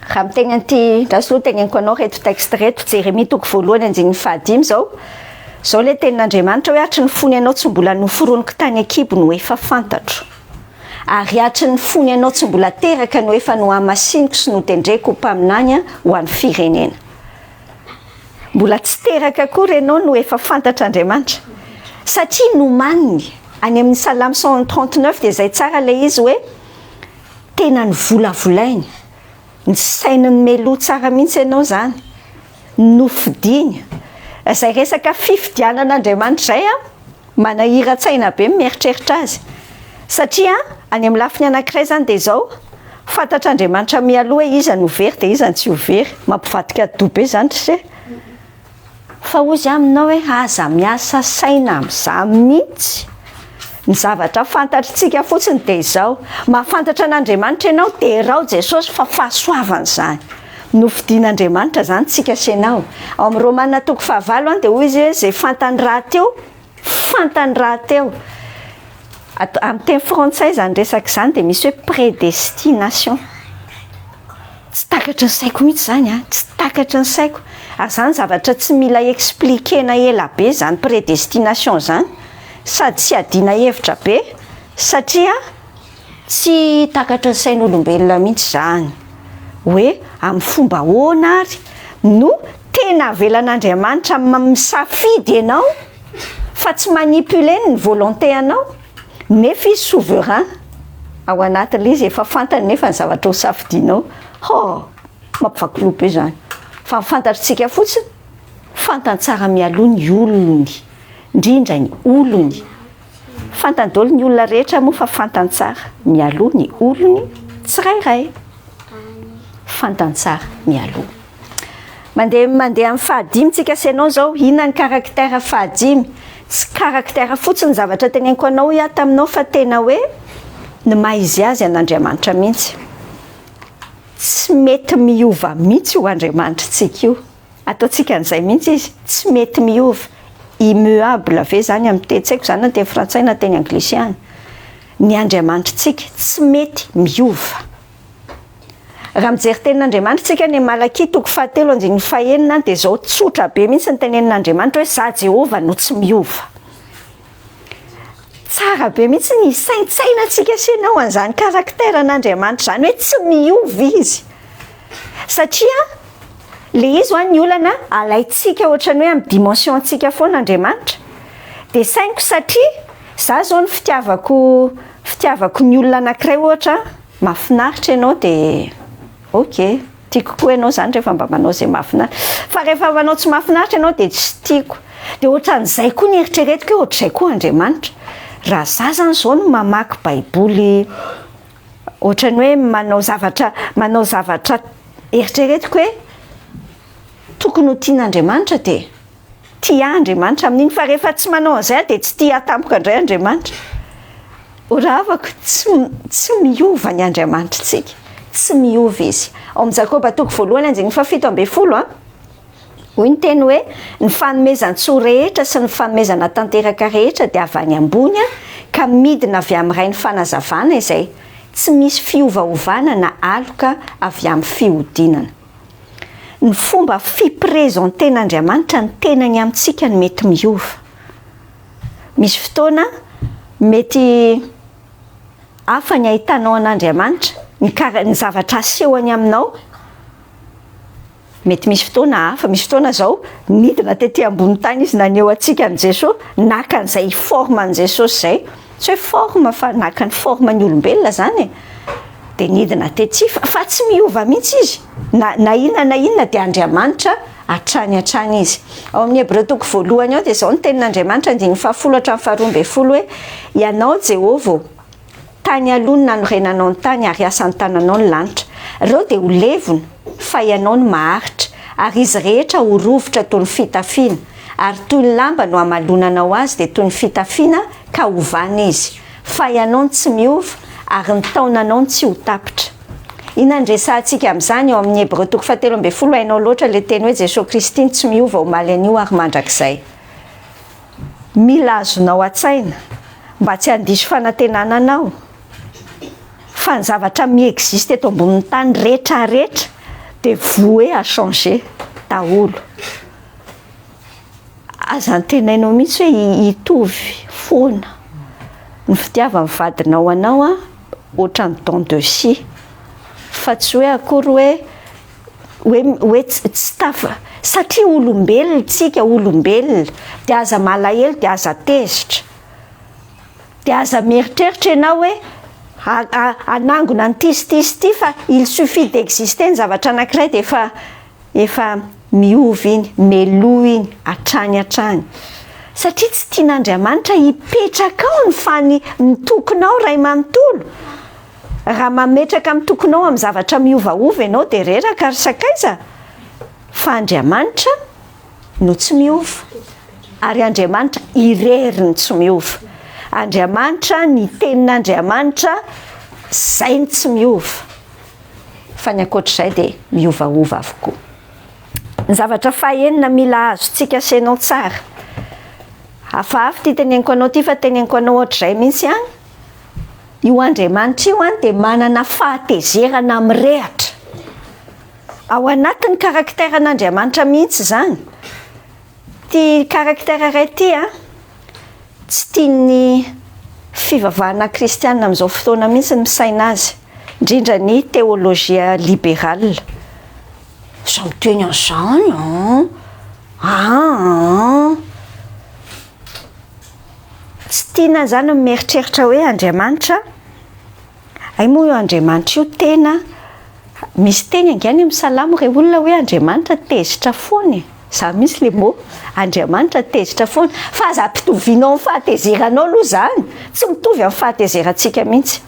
raha miteny an'ity rasoloha teneniko anao reto texte reto, Jérémie toko voalohany 5:5 zao le tenin'Andriamanitra hoe hatry ny fony ianao tsy mbola noforoniko tany an-kibo no efa fantatro, ary hatry ny fony ianao tsy mbola teraka no efa nohamasiniko sy notendreko ho mpaminany ho an'ny firenena. Mbola tsy teraka kory ianao no efa fantatr'Andriamanitra, satria nomaniny any amin'ny Salamy 139 dia zay tsara le izy hoe tena ny volavolainy, ny sainy meloa tsara mihitsy ianao zany, nofidiny. Zay resaka fifidianan'Andriamanitra zay a, manahira-tsaina be mieritreritra azy, satria any amin'ny lafiny anankiray zany dia zao fantatr'Andriamanitra mialoha hoe iza no very dia iza no tsy ho very, mampivadika dobe zany se. Fa ozy aminao hoe aza miasa saina amin'izany mihitsy, ny zavatra fantatritsika fotsiny dia izao, mahafantatra an'Andriamanitra ianao dia rao Jesosy fa fahasoavany zany, nofidian'Andriamanitra zany tsika sy ianao. Ao amin'ny Romanina toko 5 dia hoy izy hoe zay fantany raha teo, fantany raha teo. Amin'ny teny frantsay zany resaka zany dia misy hoe prédestination. Tsy takatry ny saiko mihitsy zany a, tsy takatry ny saiko. Ary zany zavatra tsy mila expliquena ela be zany prédestination zany, sady tsy adina hevitra be, satria tsy takatry ny sain'olombelona mihitsy zany hoe amin'ny fomba ahoana ary no tena avelan'Andriamanitra misafidy ianao, fa tsy manipuleny ny volonté anao, nefa izy souverain ao anatin'ilay izy efa fantany nefa ny zavatra ho safidinao. Mampivakiloha be zany. Fa fantatritsika fotsiny, fantany tsara mialoha ny olony, indrindra ny olony. Fantany daholo ny olona rehetra moa fa fantany tsara mialoha ny olony tsirairay. Fantany tsara mialoha. Mandeha amin'ny 5 tsika sy ianao zao, inona ny caractère 5? Tsy caractère fotsiny zavatra teneniko anao ia taminao, fa tena hoe ny maha izy azy an'Andriamanitra mihitsy. Tsy mety miova mihitsy ho Andriamanitra tsika io, ataontsika an'izay mihitsy izy, tsy mety miova, immuable ve zany amin'ny teny tsaiko zany na teny frantsay na teny anglisiana. Ny Andriamanitra tsika tsy mety miova. Raha mijery tenin'Andriamanitra tsika ny Malaki toko 7:9 dia zao tsotra be mihitsy ny tenenin'Andriamanitra hoe za Jehova no tsy miova. Tsara be mihitsy ny saintsainantsika sy ianao an'izany caractère an'Andriamanitra zany hoe tsy miova izy, satria le izy ho an'ny olana alaitsika ohatrany hoe amin'ny dimension antsika foana Andriamanitra. Dia sainiko satria za zao ny fitiavako ny olona anankiray ohatra, mahafinaritra ianao dia ok, tiako koa ianao zany rehefa mba manao izay mahafinaritra, fa rehefa manao tsy mahafinaritra ianao dia tsy tiako. Dia ohatran'izay koa ny eritreretiko hoe ohatr'izay koa Andriamanitra. Raha za zany zao no mamaky baiboly, ohatrany hoe manao zavatra eritreretiko hoe tokony ho tian'Andriamanitra dia tia Andriamanitra amin'iny, fa rehefa tsy manao an'izay dia tsy tia tampoka indray Andriamanitra. Oravako tsy miova ny Andriamanitra tsika, tsy miova izy. Ao amin'ny Jakoba toko 1:7 hoy ny teny hoe ny fanomezan-tsoa rehetra sy ny fanomezana tanteraka rehetra dia avy any ambony ka midina avy amin'ny ray ny fanazavana izay tsy misy fiovaovana na aloka avy amin'ny fihodinana. Ny fomba fiprezenten'Andriamanitra ny tenany amintsika ny mety miova. Misy fotoana mety hafa ny ahitanao an'Andriamanitra, ny zavatra asehony aminao mety misy fotoana hafa. Misy fotoana zao nidina tetỳ ambony tany izy naneho antsika an' Jesosy, naka an'izay forme an' Jesosy zay, tsy hoe forme fa naka ny forme ny olombelona zany e, dia nidina tetỳ fa tsy miova mihitsy izy, na inona dia Andriamanitra hatrany izy. Ao amin'ny Hébreu toko 1 ao dia zao ny tenin'Andriamanitra 10:12 hoe ianao Jehova tany alony nanorenanao ny tany ary asan'ny tananao ny lanitra, ireo dia ho levona fa ianao ny maharitra, ary izy rehetra ho rovitra toy ny fitafiana, ary toy ny lamba no hamalonanao azy dia toy ny fitafiana ka hovana izy, fa ianao ny tsy miova ary ny taonanao ny tsy ho tapitra. Inandresantsika amin'izany eo amin'ny Hébreux 7:7 hainao loatra le teny hoe Jesosy Kristy ny tsy miova ho maly an'io ary mandrakizay. Mila azonao an-tsaina mba tsy handiso fanantenananao fa ny zavatra miexiste eto ambonin'ny tany rehetrarehetra dia voué à changer daholo. Aza nytenainao mihitsy hoe hitovy foana ny fitiavan'ny vadinao anao ohatra ny don de scie fa tsy hoe akory hoe tsy tafa satria olombelona tsika olombelona dia aza malahelo dia aza tezitra dia aza mieritreritra ianao hoe anangona ny tisy ty fa il suffit d'exister ny zavatra anankiray dia efa miova iny meloa iny hatrany satria tsy tian'Andriamanitra hipetraka ao ny fany mitokonao ray manontolo. Raha mametraka mitokonao amin'ny zavatra miovaova ianao dia reraka ary sakaiza fa Andriamanitra no tsy miova ary Andriamanitra ireriny tsy miova. Andriamanitra ny tenin'Andriamanitra zay ny tsy miova fa ny ankoatr'izay dia miovaova avokoa. Ny zavatra fahaenina mila azontsika sainao tsara. Hafahafa ty teneniko anao ty fa teneniko anao ohatr'izay mihitsy io Andriamanitra io dia manana fahatezerana mirehatra. Ao anatin'ny karakteran'Andriamanitra mihitsy zany. Ty karaktera iray ty tsy tian'ny fivavahana kristianina amin'izao fotoana mihitsy ny misaina azy, indrindra ny théologie libérale. Izao miteny an'izany tsy tiana zany mieritreritra hoe Andriamanitra ay moa io Andriamanitra io tena misy teny angany amin'ny salamo ireo olona hoe Andriamanitra tezitra foana. Za misy le mot Andriamanitra tezitra foana fa aza ampitovianao amin'ny fahatezeranao aloha zany tsy mitovy amin'ny fahatezerantsika mihitsy.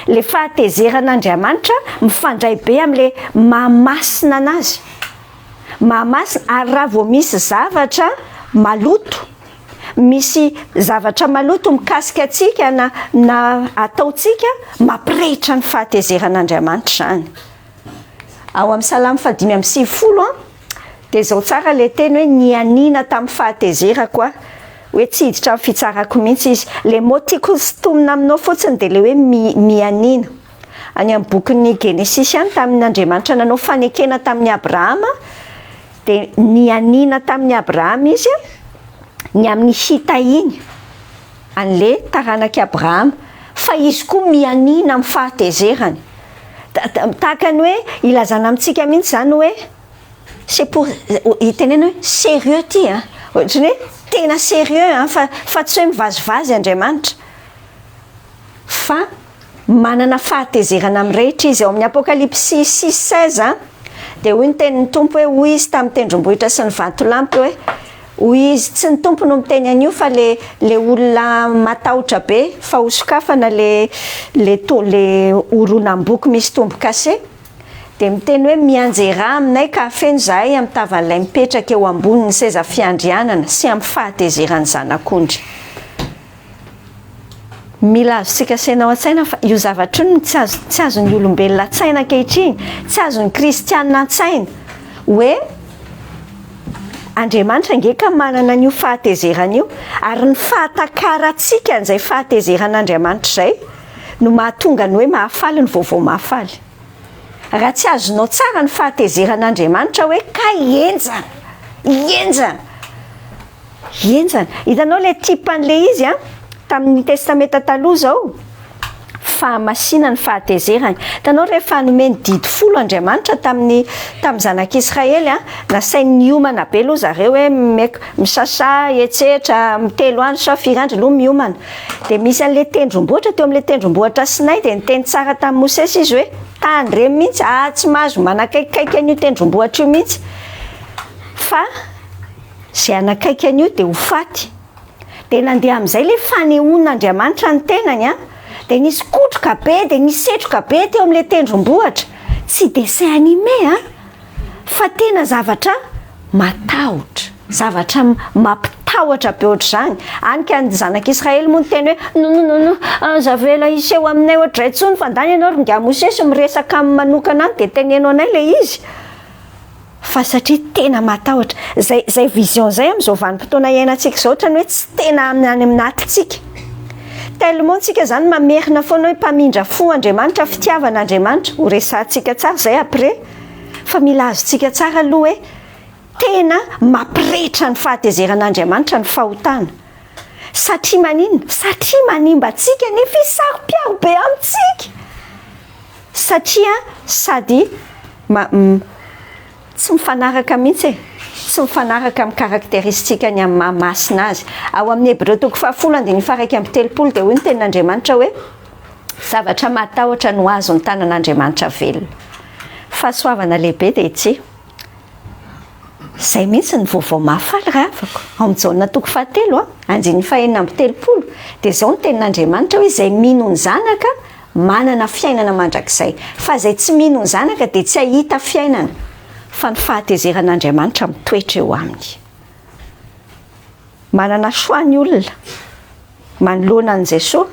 Le fahatezeran'Andriamanitra mifandray be amin'le mahamasina anazy, mahamasina ary raha vao misy zavatra maloto, misy zavatra maloto mikasika atsika na ataotsika mampirehitra ny fahatezeran'Andriamanitra zany. Ao amin'ny salamo 5:7 dia zao tsara le teny hoe nianina tamin'ny fahatezerako hoe tsy hiditra amin'ny fitsarako mihitsy izy. Le mot tiako sintomina aminao fotsiny dia le hoe mianina. Any amin'ny bokin'ny Genesis any tamin'Andriamanitra nanao fanekena tamin'ny Abrahama dia nianina tamin'ny Abrahama izy ny amin'ny hita iny an'le taranaky Abrahama fa izy koa mianina amin'ny fahatezerany. Tahaka ny hoe ilazana amintsika mihitsy zany hoe c'est pour itenena hoe sérieux ty ohatrany hoe tena sérieux fa tsy hoe mivazivazy Andriamanitra fa manana fahatezerana amin'ny rehetra izy. Ao amin'ny Apocalypse 6:16 dia hoy ny tenin'ny tompo hoe hoy izy tamin'ny tendrombohitra sy ny vatolampy hoe hoy izy tsy ny tompo no miteny an'io fa le olona matahotra be fa hosokafana le horonam-boky misy tombo kase dia miteny hoe mianjera aminay ka feno zahay amin'ny tavan'ilay mipetraka eo ambonin'ny seza fiandrianana sy amin'ny fahatezerany zanak'ondry. Mila azontsika sainao an-tsaina fa io zavatra io tsy azon'ny olombelona an-tsaina ankehitriny, tsy azon'ny kristianina an-tsaina hoe Andriamanitra ngeka manana an'io fahatezerana io ary ny fahatakarantsika an'izay fahatezeran'Andriamanitra izay no mahatonga ny hoe mahafaly ny vaovao mahafaly. Raha tsy azonao tsara ny fahatezeran'Andriamanitra hoe ka hienjana. Hitanao le tipan'le izy tamin'ny testamenta taloha zao fahamasinana ny fahatezerany. Hitanao rehefa nomeny didy 10 Andriamanitra tamin'ny zanak'Israely nasainy miomana be aloha zareo hoe misasa etsetra mitelo andro sa 4 andro aloha miomana. Dia misy an'le tendrombohitra teo amin'le tendrombohitra Sinay dia niteny tsara tamin'ny Mosesy izy hoe tandre mihitsy tsy mahazo manakaikaiky an'io tendrombohitra io mihitsy fa zay anakaiky an'io dia ho faty. Dia nandeha amin'izay le fanehoan'Andriamanitra ny tenany dia nisy kotroka be dia nisy setroka be teo amin'le tendrombohitra. Tsy dessin animé fa tena zavatra matahotra, zavatra mampitahotra matahotra be ohatr'izany. Anika ny zanak'Israely moa ny teny hoe non zavela iseho aminay ohatray tsony fa ndany ianao ronga Mosesy miresaka amin'ny manokana any dia tenenao anay le izy. Fa satria tena matahotra zay vision zay amin'izao vanim-potoana iainantsika izao ohatrany hoe tsy tena any aminatitsika. Tellement tsika zany mamerina foana hoe mpamindra fo Andriamanitra, fitiavan'Andriamanitra ho resantsika tsara zay après. Fa mila azontsika tsara aloha hoe tena mampirehitra ny fahatezeran'Andriamanitra ny fahotana. Satria maninona? Satria manimba antsika nefa isaro-piaro be amintsika. Satria sady tsy mifanaraka mihitsy tsy mifanaraka amin'ny karakteristikany amin'ny mahamasina azy. Ao amin'ny Hébreu 10:1-3 dia hoy ny tenin'Andriamanitra hoe zavatra matahotra no azo ny tanan'Andriamanitra velona. Fahasoavana lehibe dia ity. Zay mihitsy ny vaovao mahafaly ravako. Ao amin'ny Jaona 7:3 dia zao ny tenin'Andriamanitra hoe zay mino ny zanaka manana fiainana mandrakizay. Fa zay tsy mino ny zanaka dia tsy ahita fiainana. Fa ny fahatezeran'Andriamanitra mitoetra eo aminy. Manana choix ny olona manoloana an' Jesosy.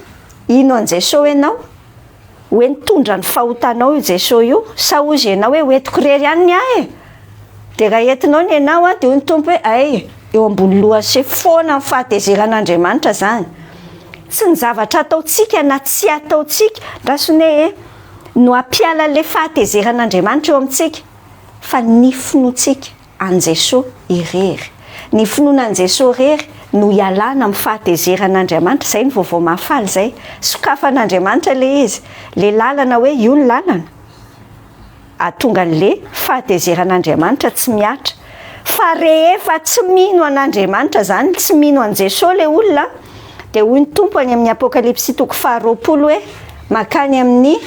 Ino an' Jesosy ianao? Hoe nitondra ny fahotanao io Jesosy io, sa ozy ianao hoe hoentiko rery ihany ahy? Dia raha entinao ny ianao dia hoy ny tompo hoe ay eo ambony loha se foana ny fahatezeran'Andriamanitra zany. Tsy ny zavatra ataontsika na tsy ataontsika rasone no ampiala le fahatezeran'Andriamanitra eo amintsika. Fa ny finoantsika an' Jesosy irery. Ny finoana an' Jesosy irery no ialana amin'ny fahatezeran'Andriamanitra. Zay ny vaovao mahafaly zay. Sokafan'Andriamanitra le izy. Le lalana hoe io ny lalana. Atonga n'le fahatezeran'Andriamanitra tsy miatra. Fa rehefa tsy mino an'Andriamanitra zany, tsy mino an' Jesosy le olona, dia hoy ny tompo any amin'ny Apokalipsy 2:20 hoe makany amin'ny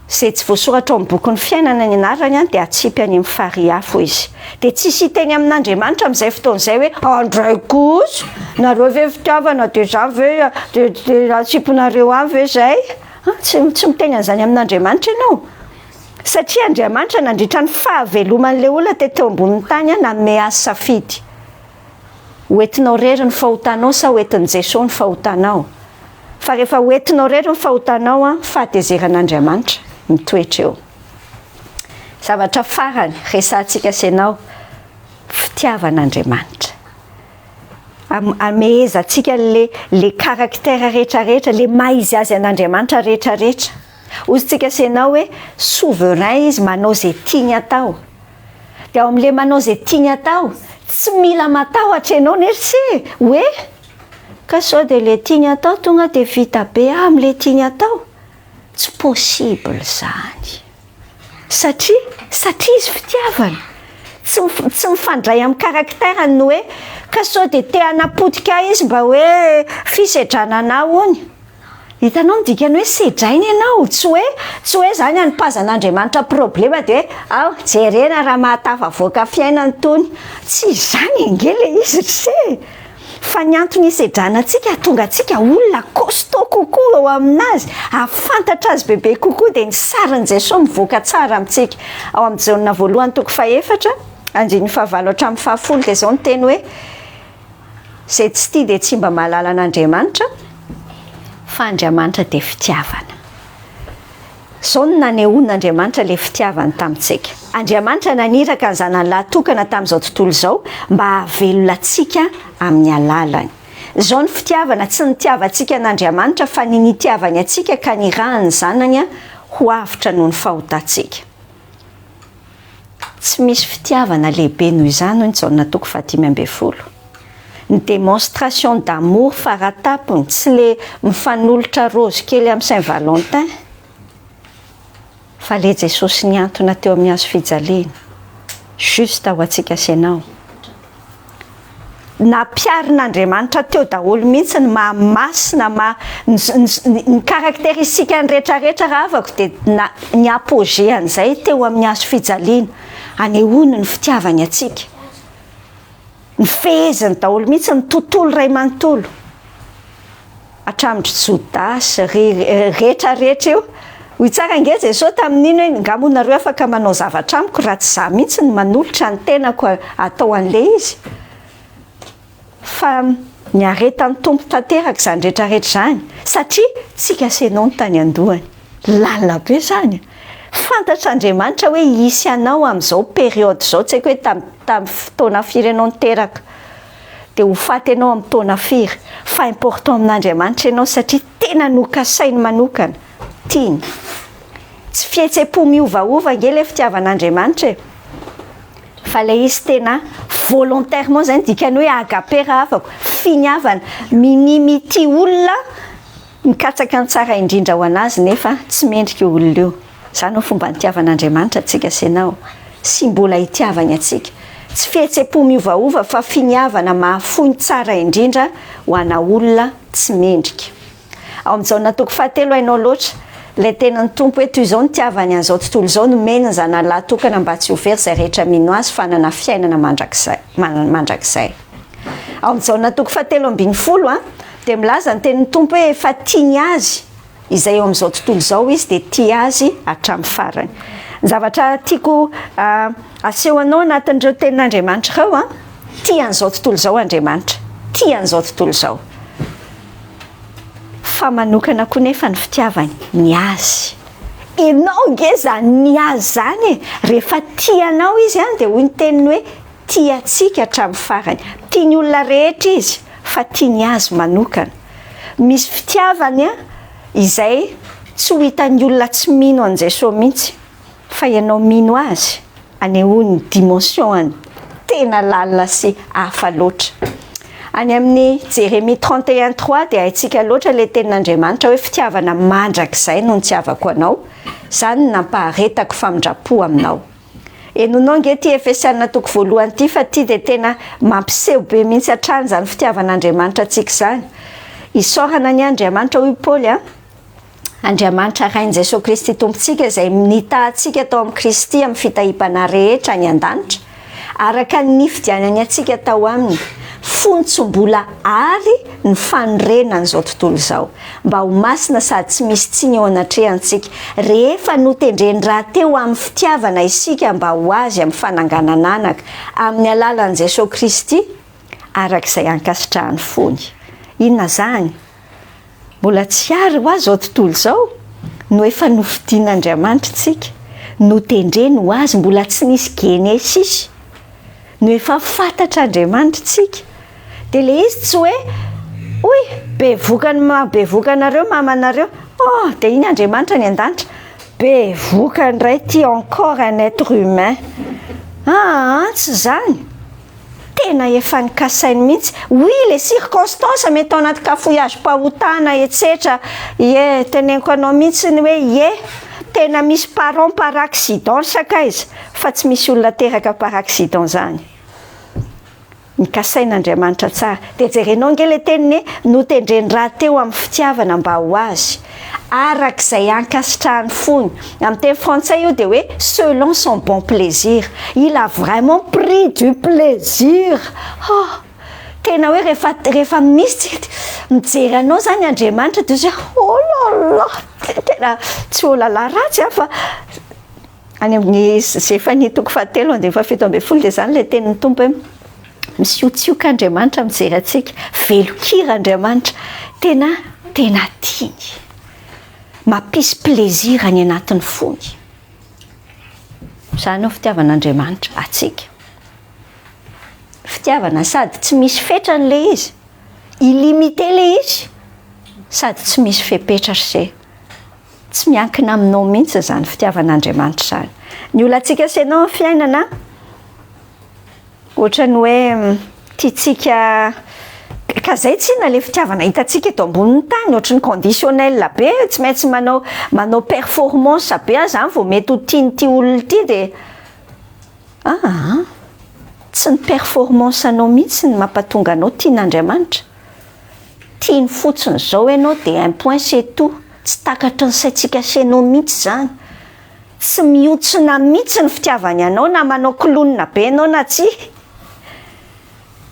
zay tsy voasoratra ao amin'ny bokin'ny fiainana ny anarany dia atsipy any amin'ny fary afo izy. Dia tsisy hiteny amin'Andriamanitra amin'izay fotoan'izay hoe andray kosa nareo ve fitiavana dia za ve dia atsiponareo avy ve zay? Tsy miteny an'izany amin'Andriamanitra ianao. Satria Andriamanitra nandritra ny fahaveloman'ilay olona teo ambonin'ny tany nanome azy safidy. Hoentinao rery ny fahotanao sa hoentin'i Jesosy ny fahotanao? Fa rehefa hoentinao rery ny fahotanao fahatezeran'Andriamanitra mitoetra eo. Zavatra farany resantsika senao fitiavan'Andriamanitra. Amehezantsika le karaktera rehetrarehetra, le maizy azy an'Andriamanitra rehetrarehetra. Ozintsika senao hoe souverain izy, manao zay tiany atao. Dia ao amin'ile manao zay tiany atao, tsy mila matahotra ianao nersy hoe ka sao dia le tiany atao tonga dia vita be amin'ile tiany atao. Tsy possible zany. Satria izy fitiavana. Tsy mifandray amin'ny karakterany no hoe ka sao dia te hanapotika izy mba hoe fisedrana anao ony. Hitanao ny dikany hoe sedrainy ianao, tsy hoe zany anipazan'Andriamanitra problema dia ao jerena raha mahatafavoaka fiainany tony. Tsy zany engele izy se. Fa ny antony hisedrana antsika tonga antsika olona costaud kokoa ao aminazy, afantatra azy bebe kokoa dia ny sarin'i Jesosy mivoaka tsara amintsika. Ao amin'ny Jaona 1:4, 5-7 dia zao ny teny hoe zay tsy tia dia tsy mba mahalala an'Andriamanitra, fa Andriamanitra dia fitiavana. Zao no nanehoan'Andriamanitra le fitiavany tamintsika. Andriamanitra naniraka ny zanany lahatokana tamin'izao tontolo izao mba hahavelona antsika amin'ny alalany. Zao ny fitiavana, tsy nitiavantsika an'Andriamanitra fa ny nitiavany antsika ka nirahany ny zanany ho avitra noho ny fahotantsika. Tsy misy fitiavana lehibe noho izany hoy ny Jaona 5:10. Ny démonstration d'amour faratapony, tsy le mifanolotra rose kely amin'ny Saint-Valentin, fa le Jesosy niantona teo amin'ny hazo fijaliana. Juste ho antsika senao. Nampiarin'Andriamanitra teo daholo mihitsy ny mahamasina ny karakteristikany rehetrarehetra raha avako dia ny apogéan'izay teo amin'ny hazo fijaliana. Anehoany ny fitiavany antsika. Ny feheziny daholo mihitsy ny tontolo ray manontolo. Hatramin'ny Jodasy rehetrarehetra eo. Hoy tsara nge Jesosy tamin'iny hoe ngamonareo afaka manao zavatra amiko raha tsy za mihitsy ny manolotra ny tenako atao an'le izy. fa ny aretan'ny tompo tanteraka zany rehetrarehetra zany satria tsika senao ny tany andohany lalina be zany fantatr'Andriamanitra hoe isy anao amin'izao periode zao tsy haiko hoe tamin'ny fotoana firy ianao niteraka dia ho faty ianao amin'ny taona firy fa important amin'Andriamanitra ianao satria tena nokasainy manokana tiany tsy fihetsem-po miovaova nge ilay fitiavan'Andriamanitra fa ilay izy tena volontairement zany dikany hoe agape raha afako finiavana minimity olona mikatsaka ny tsara indrindra ho anazy nefa tsy mendrika io olona io zany ho fomba nitiavan'Andriamanitra atsika senao sy mbola hitiavany atsika tsy fihetsem-po miovaova fa finiavana mahafoy tsara indrindra ho ana olona tsy mendrika ao amin'izao natoko fahatelo hainao loatra ilay tenany tompo hoe toy izao ny tiavany an'izao tontolo izao no meniny zanahilahy tokana mba tsy ho very izay rehetra mino azy fanana fiainana mandrakizay ao amin'izao natoko fahatelo ambin'ny folo dia milaza ny tenin'ny tompo hoe efa tiany azy izay eo amin'izao tontolo izao izy dia tia azy hatramin'ny farany ny zavatra tiako aseho anao anatin'ireo tenin'Andriamanitra ireo tia an'izao tontolo izao Andriamanitra tia an'izao tontolo izao fa manokana koa nefa ny fitiavany ny azy ianao nge zany ny azy zany rehefa tianao izy dia hoy ny teniny hoe tia atsika hatramin'ny farany tia ny olona rehetra izy fa tia ny azy manokana misy fitiavany izay tsy ho hitan'ny olona tsy mino an' Jesosy mihitsy fa ianao mino azy anehoany dimension tena lalina sy hafa loatra any amin'ny Jérémie 31:3 dia haitsika loatra ilay tenin'Andriamanitra hoe fitiavana mandrakizay no nitiavako anao zany nampaharetako famindrapo aminao enonao nge ty Efesiana toko voalohany ty fa ty dia tena mampiseho be mihitsy hatrany zany fitiavan'Andriamanitra atsika zany isorana ny Andriamanitra hoy Paoly Andriamanitra rain'i Jesosy Kristy tompontsika izay nitahantsika tao amin'ny Kristy amin'ny fitahipana rehetra ny an-danitra araka ny nifidianany atsika tao aminy fontsombola ary ny fanorenana izao tontolo izao mba ho masina sady tsy misy tsiny eo anatrehantsika rehefa notendreny raha teo amin'ny fitiavana isika mba ho azy amin'ny fananganana anaka amin'ny alalan'i Jesosy Kristy arak'izay ankasitrahany fony inona zany mbola tsy ary ho azy izao tontolo izao no efa nofidian'Andriamanitra tsika notendreny ho azy mbola tsy nisy gene sisy no efa fantatr'Andriamanitra tsika dia le izy tsy hoe oy be vokanareo mamanareo dia iny Andriamanitra ny an-danitra be vokany ray ty encore un être humain tsy zany tena efa nikasainy mihitsy oui les circonstances mety ao anaty cafouillage-pahotana etsetra teneniko anao mihitsy ny hoe tena misy parent par accident sakaiza fa tsy misy olona teraka par accident zany nikasain'Andriamanitra tsara dia jerenao nge le teniny notendreny raha teo amin'ny fitiavana mba ho azy arak'izay ankasitrahany fony amin'ny teny frantsay io dia hoe selon son bon plaisir il a vraiment pris du plaisir tena hoe rehefa misy mijery anao zany Andriamanitra dia zay lala tena tsy olala ratsy fa any amin'ny zay efa nitoko fahatelo dia efa fito ambin'ny folo dia zany le tenin'ny tompo hoe misiontsioka Andriamanitra mijery atsika velokira Andriamanitra tena tiany mampisy plaisir any anatin'ny fony zany ho fitiavan'Andriamanitra atsika fitiavana sady tsy misy fetrany le izy illimité le izy sady tsy misy fepetra sy tsy miankina aminao mihitsy zany fitiavan'Andriamanitra zany ny olona atsika senao ny fiainana ohatrany hoe tiatsika ka zay tsy na le fitiavana hitatsika eto ambonin'ny tany ohatrany conditionnel be tsy maintsy manao performance be zany vao mety ho tianyty olona ty dia tsy ny performance anao mihitsy ny mampatonga anao tian'Andriamanitra tiany fotsiny zao ianao dia un point c'est tout tsy takatra ny saitsika senao mihitsy zany tsy mihotsina mihitsy ny fitiavany anao na manao kolonina be anao na tsy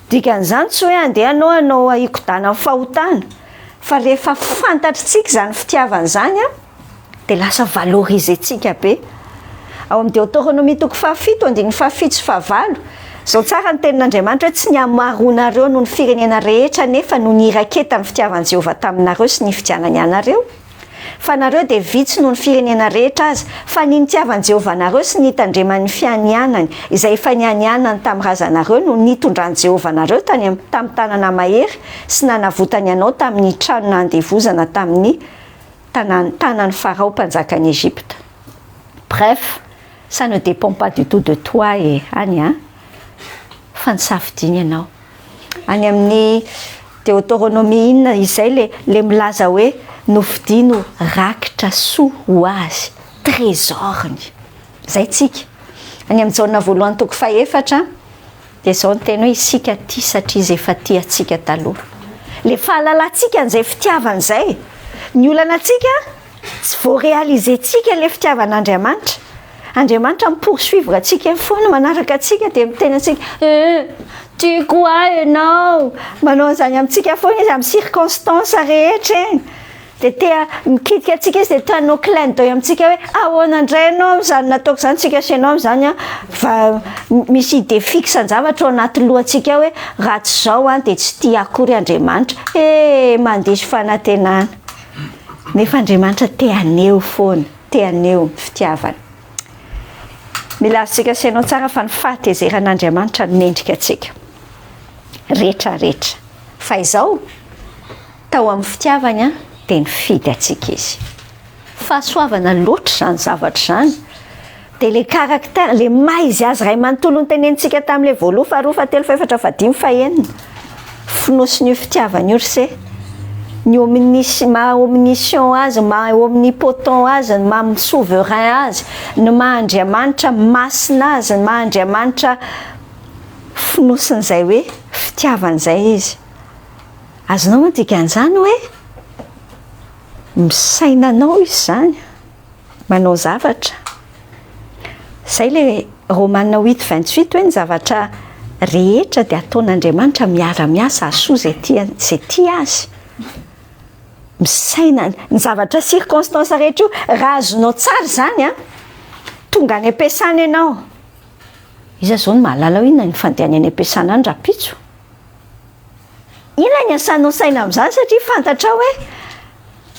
dikan'izany tsy hoe andeha anao aikodana amin'ny fahotana fa rehefa fantatritsika zany fitiavany zany dia lasa valorisentsika be ao amin'ny Deutéronomie toko 7:7-8 zao tsara ny tenin'andriamanitra hoe tsy ny amaronareo no ny firenena rehetra nefa no ny iraketa ny fitiavan'i Jehovah taminareo sy ny fidianany anareo fa nareo dia vitsy no ny firenena rehetra azy fa ny nitiavan'i Jehovah nareo sy ny hitandreman'ny fianianany izay efa nianianany tamin'ny razanareo no nitondran'i Jehovah nareo tamin'ny tanàna mahery sy nanavotany anao tamin'ny trano nandevozana tamin'ny tanan'ny Farao mpanjakan'i Égypte. Bref, ça ne dépend pas du tout de toi et any fa nisafidiny ianao. Any amin'ny Deutéronomie inona izay le milaza hoe nofidino rakitra soa ho azy trésor-ny zay tsika any amin'ny Jaona voalohany toko 4 dia zao ny teny hoe isika ty satria izy efa ty atsika taloha. Le fahalalantsika an'izay fitiavana izay ny olanatsika tsy voarealizentsika le fitiavan'Andriamanitra. Andriamanitra mipoursuivre atsika foana manaraka atsika dia miteny atsika tu quoi ianao manao zany amintsika foana izy amin'ny circonstance rehetra eny dia tea mikitika atsika izy dia tanao clin d'œil amintsika hoe ahoana indray ianao zany nataoko zany tsika asianao zany fa misy idée fixe ny zavatra ao anaty lohantsika hoe raha tsy zao dia tsy tia akory Andriamanitra mandisy fanantenana nefa Andriamanitra teaneo foana teaneo fitiavana. Mila azontsika asianao tsara fa ny fahatezeran'Andriamanitra nendrika atsika rehetrarehetra fa izao tao amin'ny fitiavany dia nifidy atsika izy fahasoavana loatra zany zavatra zany dia le caractère le maha izy azy ray manontolo ny tenenitsika tamin'ilay voaloha faharoa fahatelo faefatra fadimy faenina finosiny io fitiavana io ry ny omniscient azy ma omnipotent azy ma souverain azy ny mahandriamanitra masina azy ny mahandriamanitra finosin'izay hoe fitiavan'izay izy azonao mandikan'izany hoe misainanao izy zany manao zavatra zay le Romaina 8:28 hoe ny zavatra rehetra dia ataon'Andriamanitra miara-miasa asoa zay tia azy misaina ny zavatra circonstance rehetra io raha azonao tsara zany tonga any am-piasana ianao izy zao ny mahalala hoe inona ny fandehany any am-piasana any rapitso inona ny asanao saina amin'izany satria fantatra hoe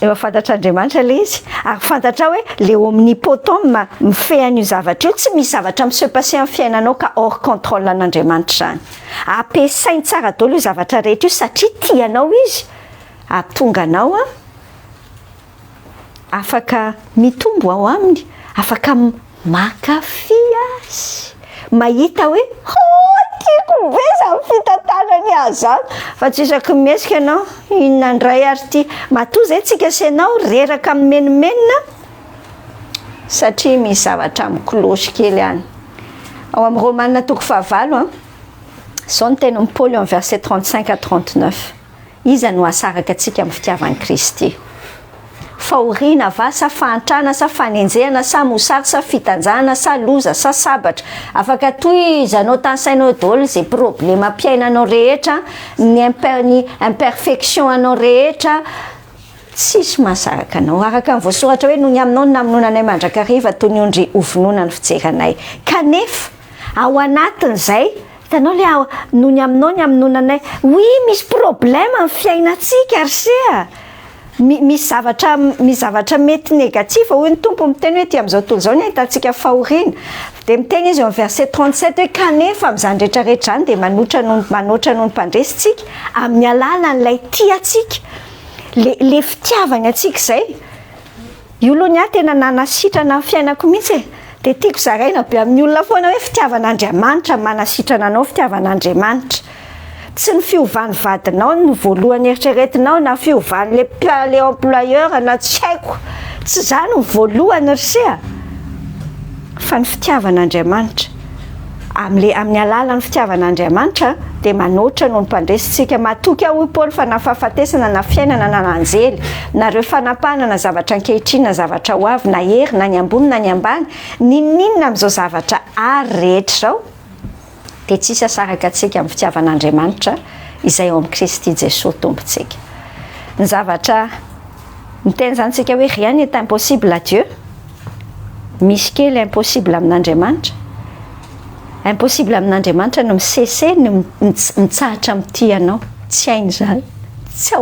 efa fantatr'Andriamanitra le izy ary fantatra hoe le omnipotent mifehany io zavatra io tsy misy zavatra se passer amin'ny fiainanao ka hors contrôle an'Andriamanitra zany ampiasainy tsara daholo io zavatra rehetra io satria tianao izy atonga anao afaka mitombo ao aminy afaka makafy azy mahita hoe tiako be zany fitantanany azy zany fa tsy isaky mesika ianao inona ndray ary ty matoa zay tsika asianao reraka amin'ny menimenina satria misy zavatra mikolosy kely any ao amin'ny Romaina toko 9 zao ny tenin'ny Paoly amin'ny verset 35 à 39 iza no asaraka atsika amin'ny fitiavan'i Kristy fahoriana va sa fahantrana sa fanenjehana sa mosary sa fitanjahana sa loza sa sabatra afaka tohizanao tansainao daholo zay problema ampiainanao rehetra ny imperfection anao rehetra tsisy mahasaraka anao araka ny voasoratra hoe noho ny aminao no namononanay mandrakariva toy ny ondry ovinona ny fijeranay kanefa ao anatin'izay hitanao le noho ny aminao ny amononanay misy problème amin'ny fiainatsika ry misy zavatra mety négatif hoy ny tompo miteny hoe ty amin'izao tontolo izao ny ahitantsika fahoriana dia miteny izy amin'ny verset 37 hoe kanefa amin'izany rehetrarehetra zany dia manoatra noho ny mpandresitsika amin'ny alalan'ilay tiatsika le fitiavany atsika izay io aloha ny tena nanasitrana amin'ny fiainako mihitsy dia tiako zaraina be amin'ny olona foana hoe fitiavan'Andriamanitra manasitrana anao fitiavan'Andriamanitra tsy ny fiovan'ny vadinao ny voalohany eritreretinao na fiovan'ny le employeur na tsy haiko tsy zany ny voalohany ry fa ny fitiavan'Andriamanitra amin'ny alalan'ny fitiavan'Andriamanitra dia manoatra noho ny mpandresitsika matoky aho hoy Paoly fa na fahafatesana na fiainana na nanjely nareo fanapahana na zavatra ankehitriny na zavatra ho avy na hery na ny ambony na ny ambany ninninona amin'izao zavatra ary rehetra zao dia tsisy asaraka atsika amin'ny fitiavan'Andriamanitra izay ao amin'ny Kristy Jesosy tompontsika ny zavatra miteny zany tsika hoe rien n'est impossible à Dieu misy kely impossible amin'Andriamanitra impossible amin'Andriamanitra no misese no mitsahatra amin'ity ianao tsy hainy zany tsy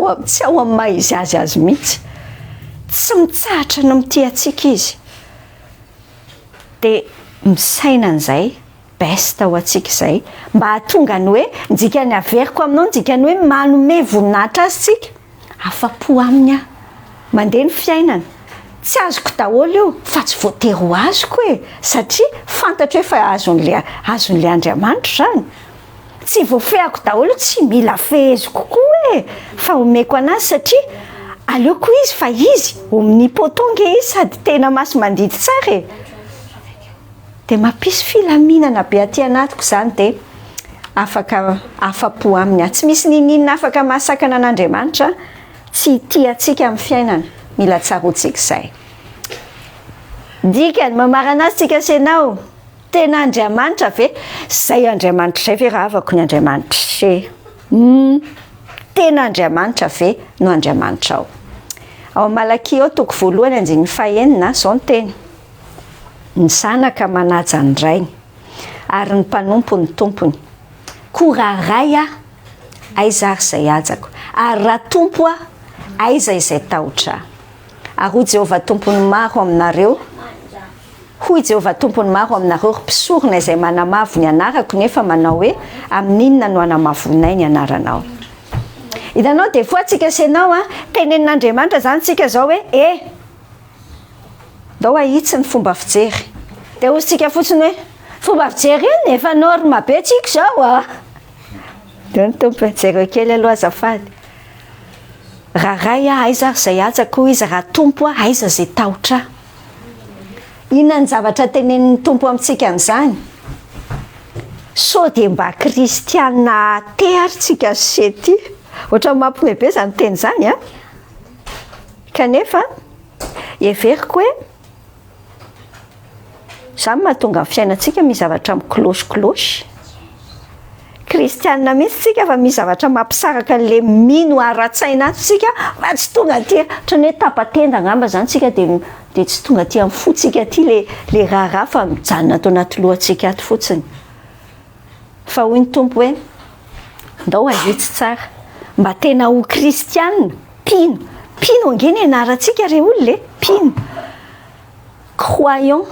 ao amin'ny maha izy azy mihitsy tsy mitsahatra no mity atsika izy dia misaina an'izay besta ho atsika izay mba hahatonga ny hoe ndika ny averiko aminao ndika ny hoe manome voninahitra azy tsika afa-po aminy aho mandeha ny fiainana tsy azoko daholo io fa tsy voatery ho azoko e satria fantatro hoe fa azon'le Andriamanitra zany tsy voafehako daholo tsy mila feheziko koa e fa omeko anazy satria aleoko izy fa izy omnipotent izy sady tena masy mandidy tsara e dia mampisy filaminana be aty anatiko zany dia afaka afa-po aminy tsy misy ninina afaka mahasakana an'Andriamanitra tsy tia atsika amin'ny fiainana mila tsaroantsika izay dikany mamarana azy tsika senao tena Andriamanitra ve zay Andriamanitra zay ve raha avako ny Andriamanitra se tena Andriamanitra ve no Andriamanitra ao Malaki ao toko voalohany andininy fahaenina zao ny teny ny zanaka manaja ny rainy ary ny mpanompo ny tompony koa raha ray aiza ary izay ajako ary raha tompo aiza izay tahotra ary hoy Jehovah tompony maro aminareo hoy Jehovah tompony maro aminareo ry mpisorona izay manamavo ny anarako nefa manao hoe amin'inona no anamavonay ny anaranao hitanao dia fois tsika senao tenenin'Andriamanitra zany tsika zao hoe ndao ahitsy ny fomba fijery dia ozy tsika fotsiny hoe fomba fijery iny efa norme be tsika zao dia ny tompo jereo kely aloha azafady raha ray aiza izay ajako izy raha tompo aiza izay tahotra inona ny zavatra tenenin'ny tompo amintsika an'izany so dia mba kristiana te ary tsika sety ohatra mampime be zany teny zany kanefa everiko hoe zany mahatonga amin'ny fiainantsika misy zavatra miklosiklosy kristiana mihitsy tsika fa misy zavatra mampisaraka an'le mino ara-tsaina tsika fa tsy tonga aty ohatrany hoe tapatenda angamba zany tsika dia tsy tonga aty amin'ny fotsika aty le raharaha fa mijanona atao anaty lohantsika aty fotsiny fa hoy ny tompo hoe ndao ahitsy tsara mba tena ho kristiana pino angeny anarantsika re olona pino croyant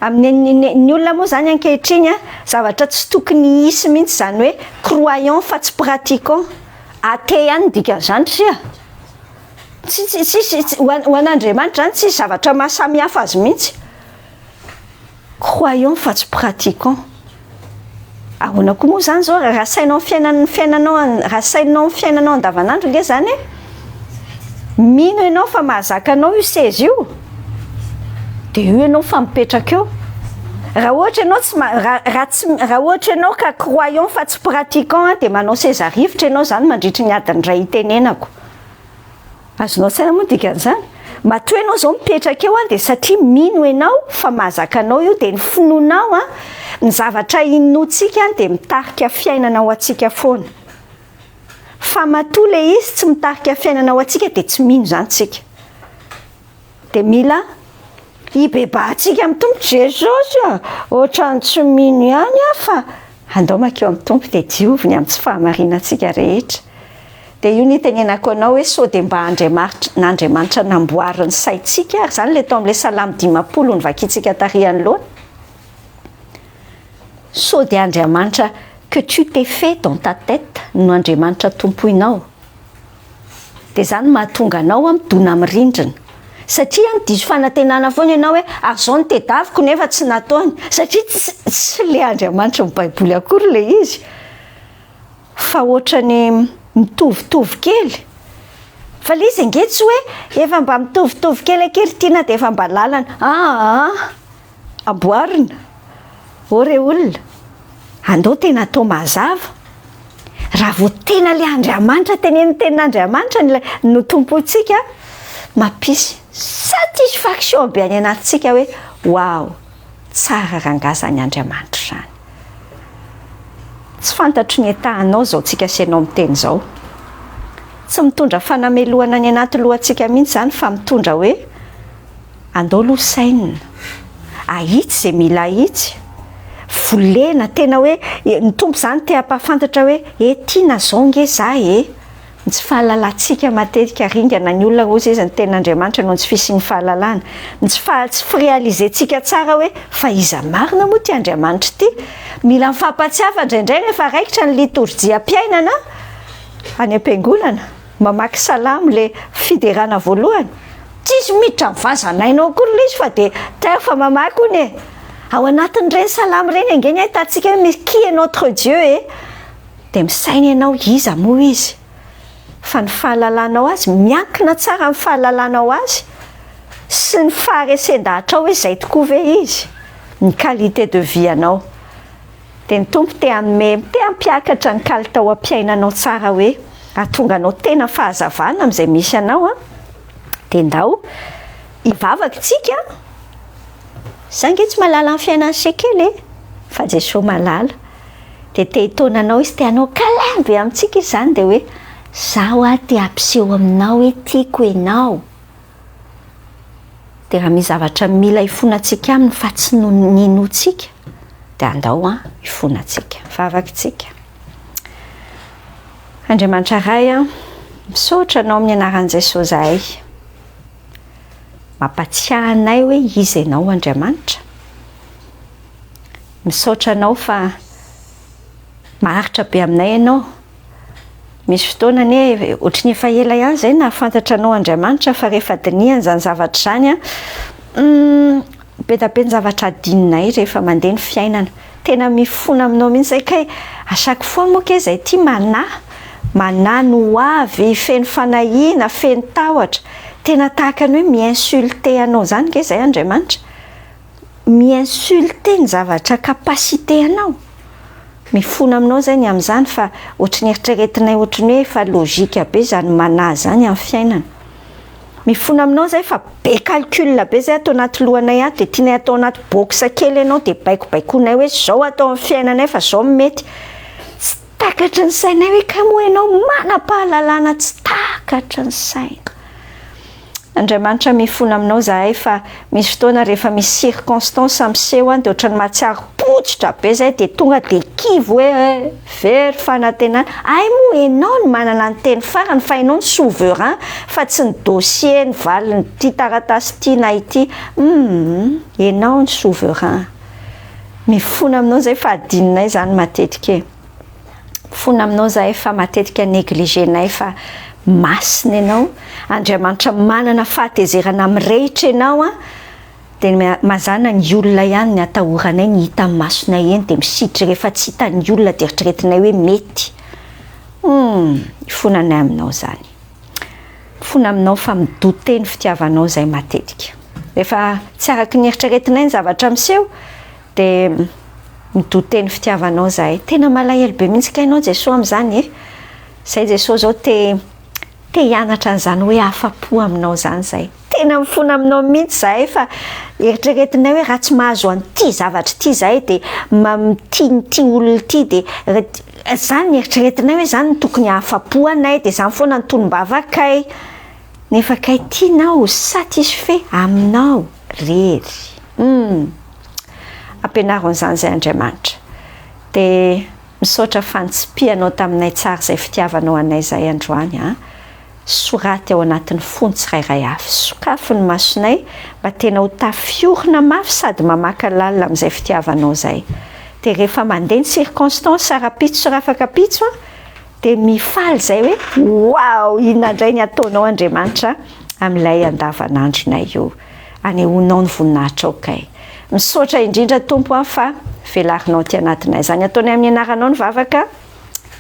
amin'ny olona moa zany ankehitriny zavatra tsy tokony hisy mihitsy zany hoe croyant fa tsy pratiquant athée ihany dikan'izany ho an'Andriamanitra zany tsisy zavatra mahasamihafa azy mihitsy croyant fa tsy pratiquant ahoana koa moa zany zao raha sainao ny fiainanao andavanandro nge zany mino ianao fa mahazaka anao io sezy io dia io ianao fa mipetraka eo raha ohatra ianao ka croyant fa tsy pratiquant dia manao seza rivotra ianao zany mandritry ny adiny ray itenenako azonao saina moa dikan'izany matoa ianao zao mipetraka eo dia satria mino ianao fa mahazaka anao io dia ny finonao ny zavatra inontsika dia mitarika fiainana ho atsika foana fa matoa le izy tsy mitarika fiainana ho atsika dia tsy mino zany tsika dia mila hibebahantsika amin'ny tompo Jesosy ohatrany tsy mino ihany fa andao makeo amin'ny tompo dia dioviny amin'ny tsy fahamarinantsika rehetra dia io nitenenako anao hoe sao dia mba n'Andriamanitra namboariny saintsika ary zany le tao amin'ilay salamy 50 ny vakitsika tarihany loana sao dia Andriamanitra que tu t'es fait dans ta tête no Andriamanitra tompoinao dia zany mahatonga anao midona amin'ny rindrina satria diso fanantenana foana ianao hoe ary zao ny tedaviko nefa tsy nataony satria tsy le Andriamanitra ny baiboly akory le izy fa ohatrany mitovitovy kely fa le izy ange tsy hoe efa mba mitovitovy kely ankeritina dia efa mba lalana amboarina ore olona andao tena atao mazava raha vao tena le Andriamanitra tenenin'Andriamanitra no tompontsika mampisy satisfaction be any anatintsika hoe wow tsara rangazany Andriamanitra zany tsy fantatro ny etahanao zao tsika senao miteny zao tsy mitondra fanamelohana any anaty lohantsika mihitsy zany fa mitondra hoe andao losainina ahitsy zay mila ahitsy volena tena hoe ny tompo zany te hampafantatra hoe tiana zao nge za ny tsy fahalalantsika matetika ringana ny olona ozy izy ny ten'Andriamanitra noho ny tsy fisiany fahalalana ny tsy firealizentsika tsara hoe fa iza marina moa ty Andriamanitra ty mila mifampatsiafa indraindray rehefa raikitra ny litorjia-piainana any am-piangonana mamaky salamo le fiderana voalohany tsisy miditra mivazanainao akory le izy fa de fa mamaky ony ao anatin'ireny salamo reny angeny ahitantsika hoe misy qui est notre Dieu de misaina ianao iza moa izy fa ny fahalalanao azy miankina tsara amin'ny fahalalanao azy sy ny faharesendahatra hoe zay tokoa ve izy ny qualité de vie anao de ny tompo te hampiakatra ny kalitao am-piainanao tsara hoe ahatonga anao tena fahazavana amin'izay misy anao de ndao hivavaka tsika za nge tsy malala ny fiainany sekely fa Jesosy malala de te hitonanao izy te hanao câlin be amintsika izy zany de hoe zaho te hampiseho aminao hoe tiako ianao de raha misy zavatra mila hifonantsika aminy fa tsy ninotsika de andao hifonantsika vavakintsika. Andriamanitra ray misaotra anao amin'ny anaran'i Jesosy zahay mampatsiahy anay hoe izy ianao Andriamanitra misaotra anao fa maharitra be aminay ianao misy fotoana ne ohatry ny efa ela ihany zay nahafantatra anao Andriamanitra fa rehefa dinihany zany zavatra zany betabe ny zavatra adininay rehefa mandeha ny fiainana tena mifona aminao mihitsy zay kay à chaque fois moa ke zay ty mana no avy feno fanahina feno tahotra tena tahaka ny hoe mi-insulté anao zany ke zay Andriamanitra mi-insulté ny zavatra capacité anao mifona aminao zay ny amin'izany fa ohatry ny eritreretinay ohatry ny hoe fa logika be zany mana zany amin'ny fiainana mifona aminao zay fa be calcul be zay atao anaty lohanay ato de tianay atao anaty box kely ianao de baikobaikoinay hoe zao atao amin'ny fiainanay fa zao mety tsy takatry ny sainay hoe ka moa ianao manam-pahalalana tsy takatry ny saina Andriamanitra mifona aminao zahay fa misy fotoana rehefa misy circonstance amseho de ohatran'ny mahatsiaro potsitra be zay de tonga de kivo hoe very fanantenana ay moa ianao no manana ny teny farany fa ianao ny souverain fa tsy ny dossier ny valiny ty taratasy ty na ity ianao ny souverain mifona aminao zay fa adininay zany matetika mifona aminao zahay fa matetika negligenay fa masina ianao Andriamanitra manana fahatezerana mirehitra ianao de mazana ny olona ihany ny atahoranay ny hita amin'ny masonay eny de misitry rehefa tsy hitan'ny olona de eritreretinay hoe mety fonanay aminao zany fona aminao fa midote ny fitiavanao zay matetika rehefa tsy araky ny eritreretinay ny zavatra miseho de midote ny fitiavanao zahay tena malahelo be mihitsy ka ianao Jesosy amin'izany zay Jesosy zao te hianatra an'izany hoe afa-po aminao zany zay tena mifona aminao mihitsy zahay fa eritreretinay hoe raha tsy mahazo an'ity zavatra ty zahay de ti olona ty de zany ny eritreretinay hoe zany tokony afa-po anay de zany foana ny tolombavakay nefa kay tianao satisfait aminao rery ampianaro an'izany zay Andriamanitra de misaotra fantsipianao taminay tsara zay fitiavanao anay zay androany soraty ao anatin'ny fony tsirairay avy sokafy ny masonay mba tena ho tafiorina mafy sady mamaka lalina amin'izay fitiavanao zay de rehefa mandeha ny circonstance sarapitso sy rafakapitso de mifaly zay hoe wow inona indray ny ataonao Andriamanitra amin'ilay andavanandronay io anehoanao ny voninahitra okay misaotra indrindra tompo fa velarinao ty anatinay zany ataonay amin'ny anaranao ny vavaka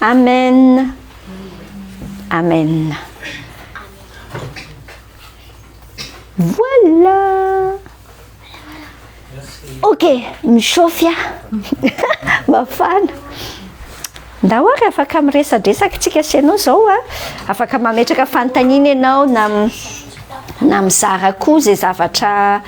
amen amen voilà ok misofia mafana ndahoary afaka miresadresaka tsika sy ianao zao afaka mametraka fanontaniana ianao na mizara koa zay zavatra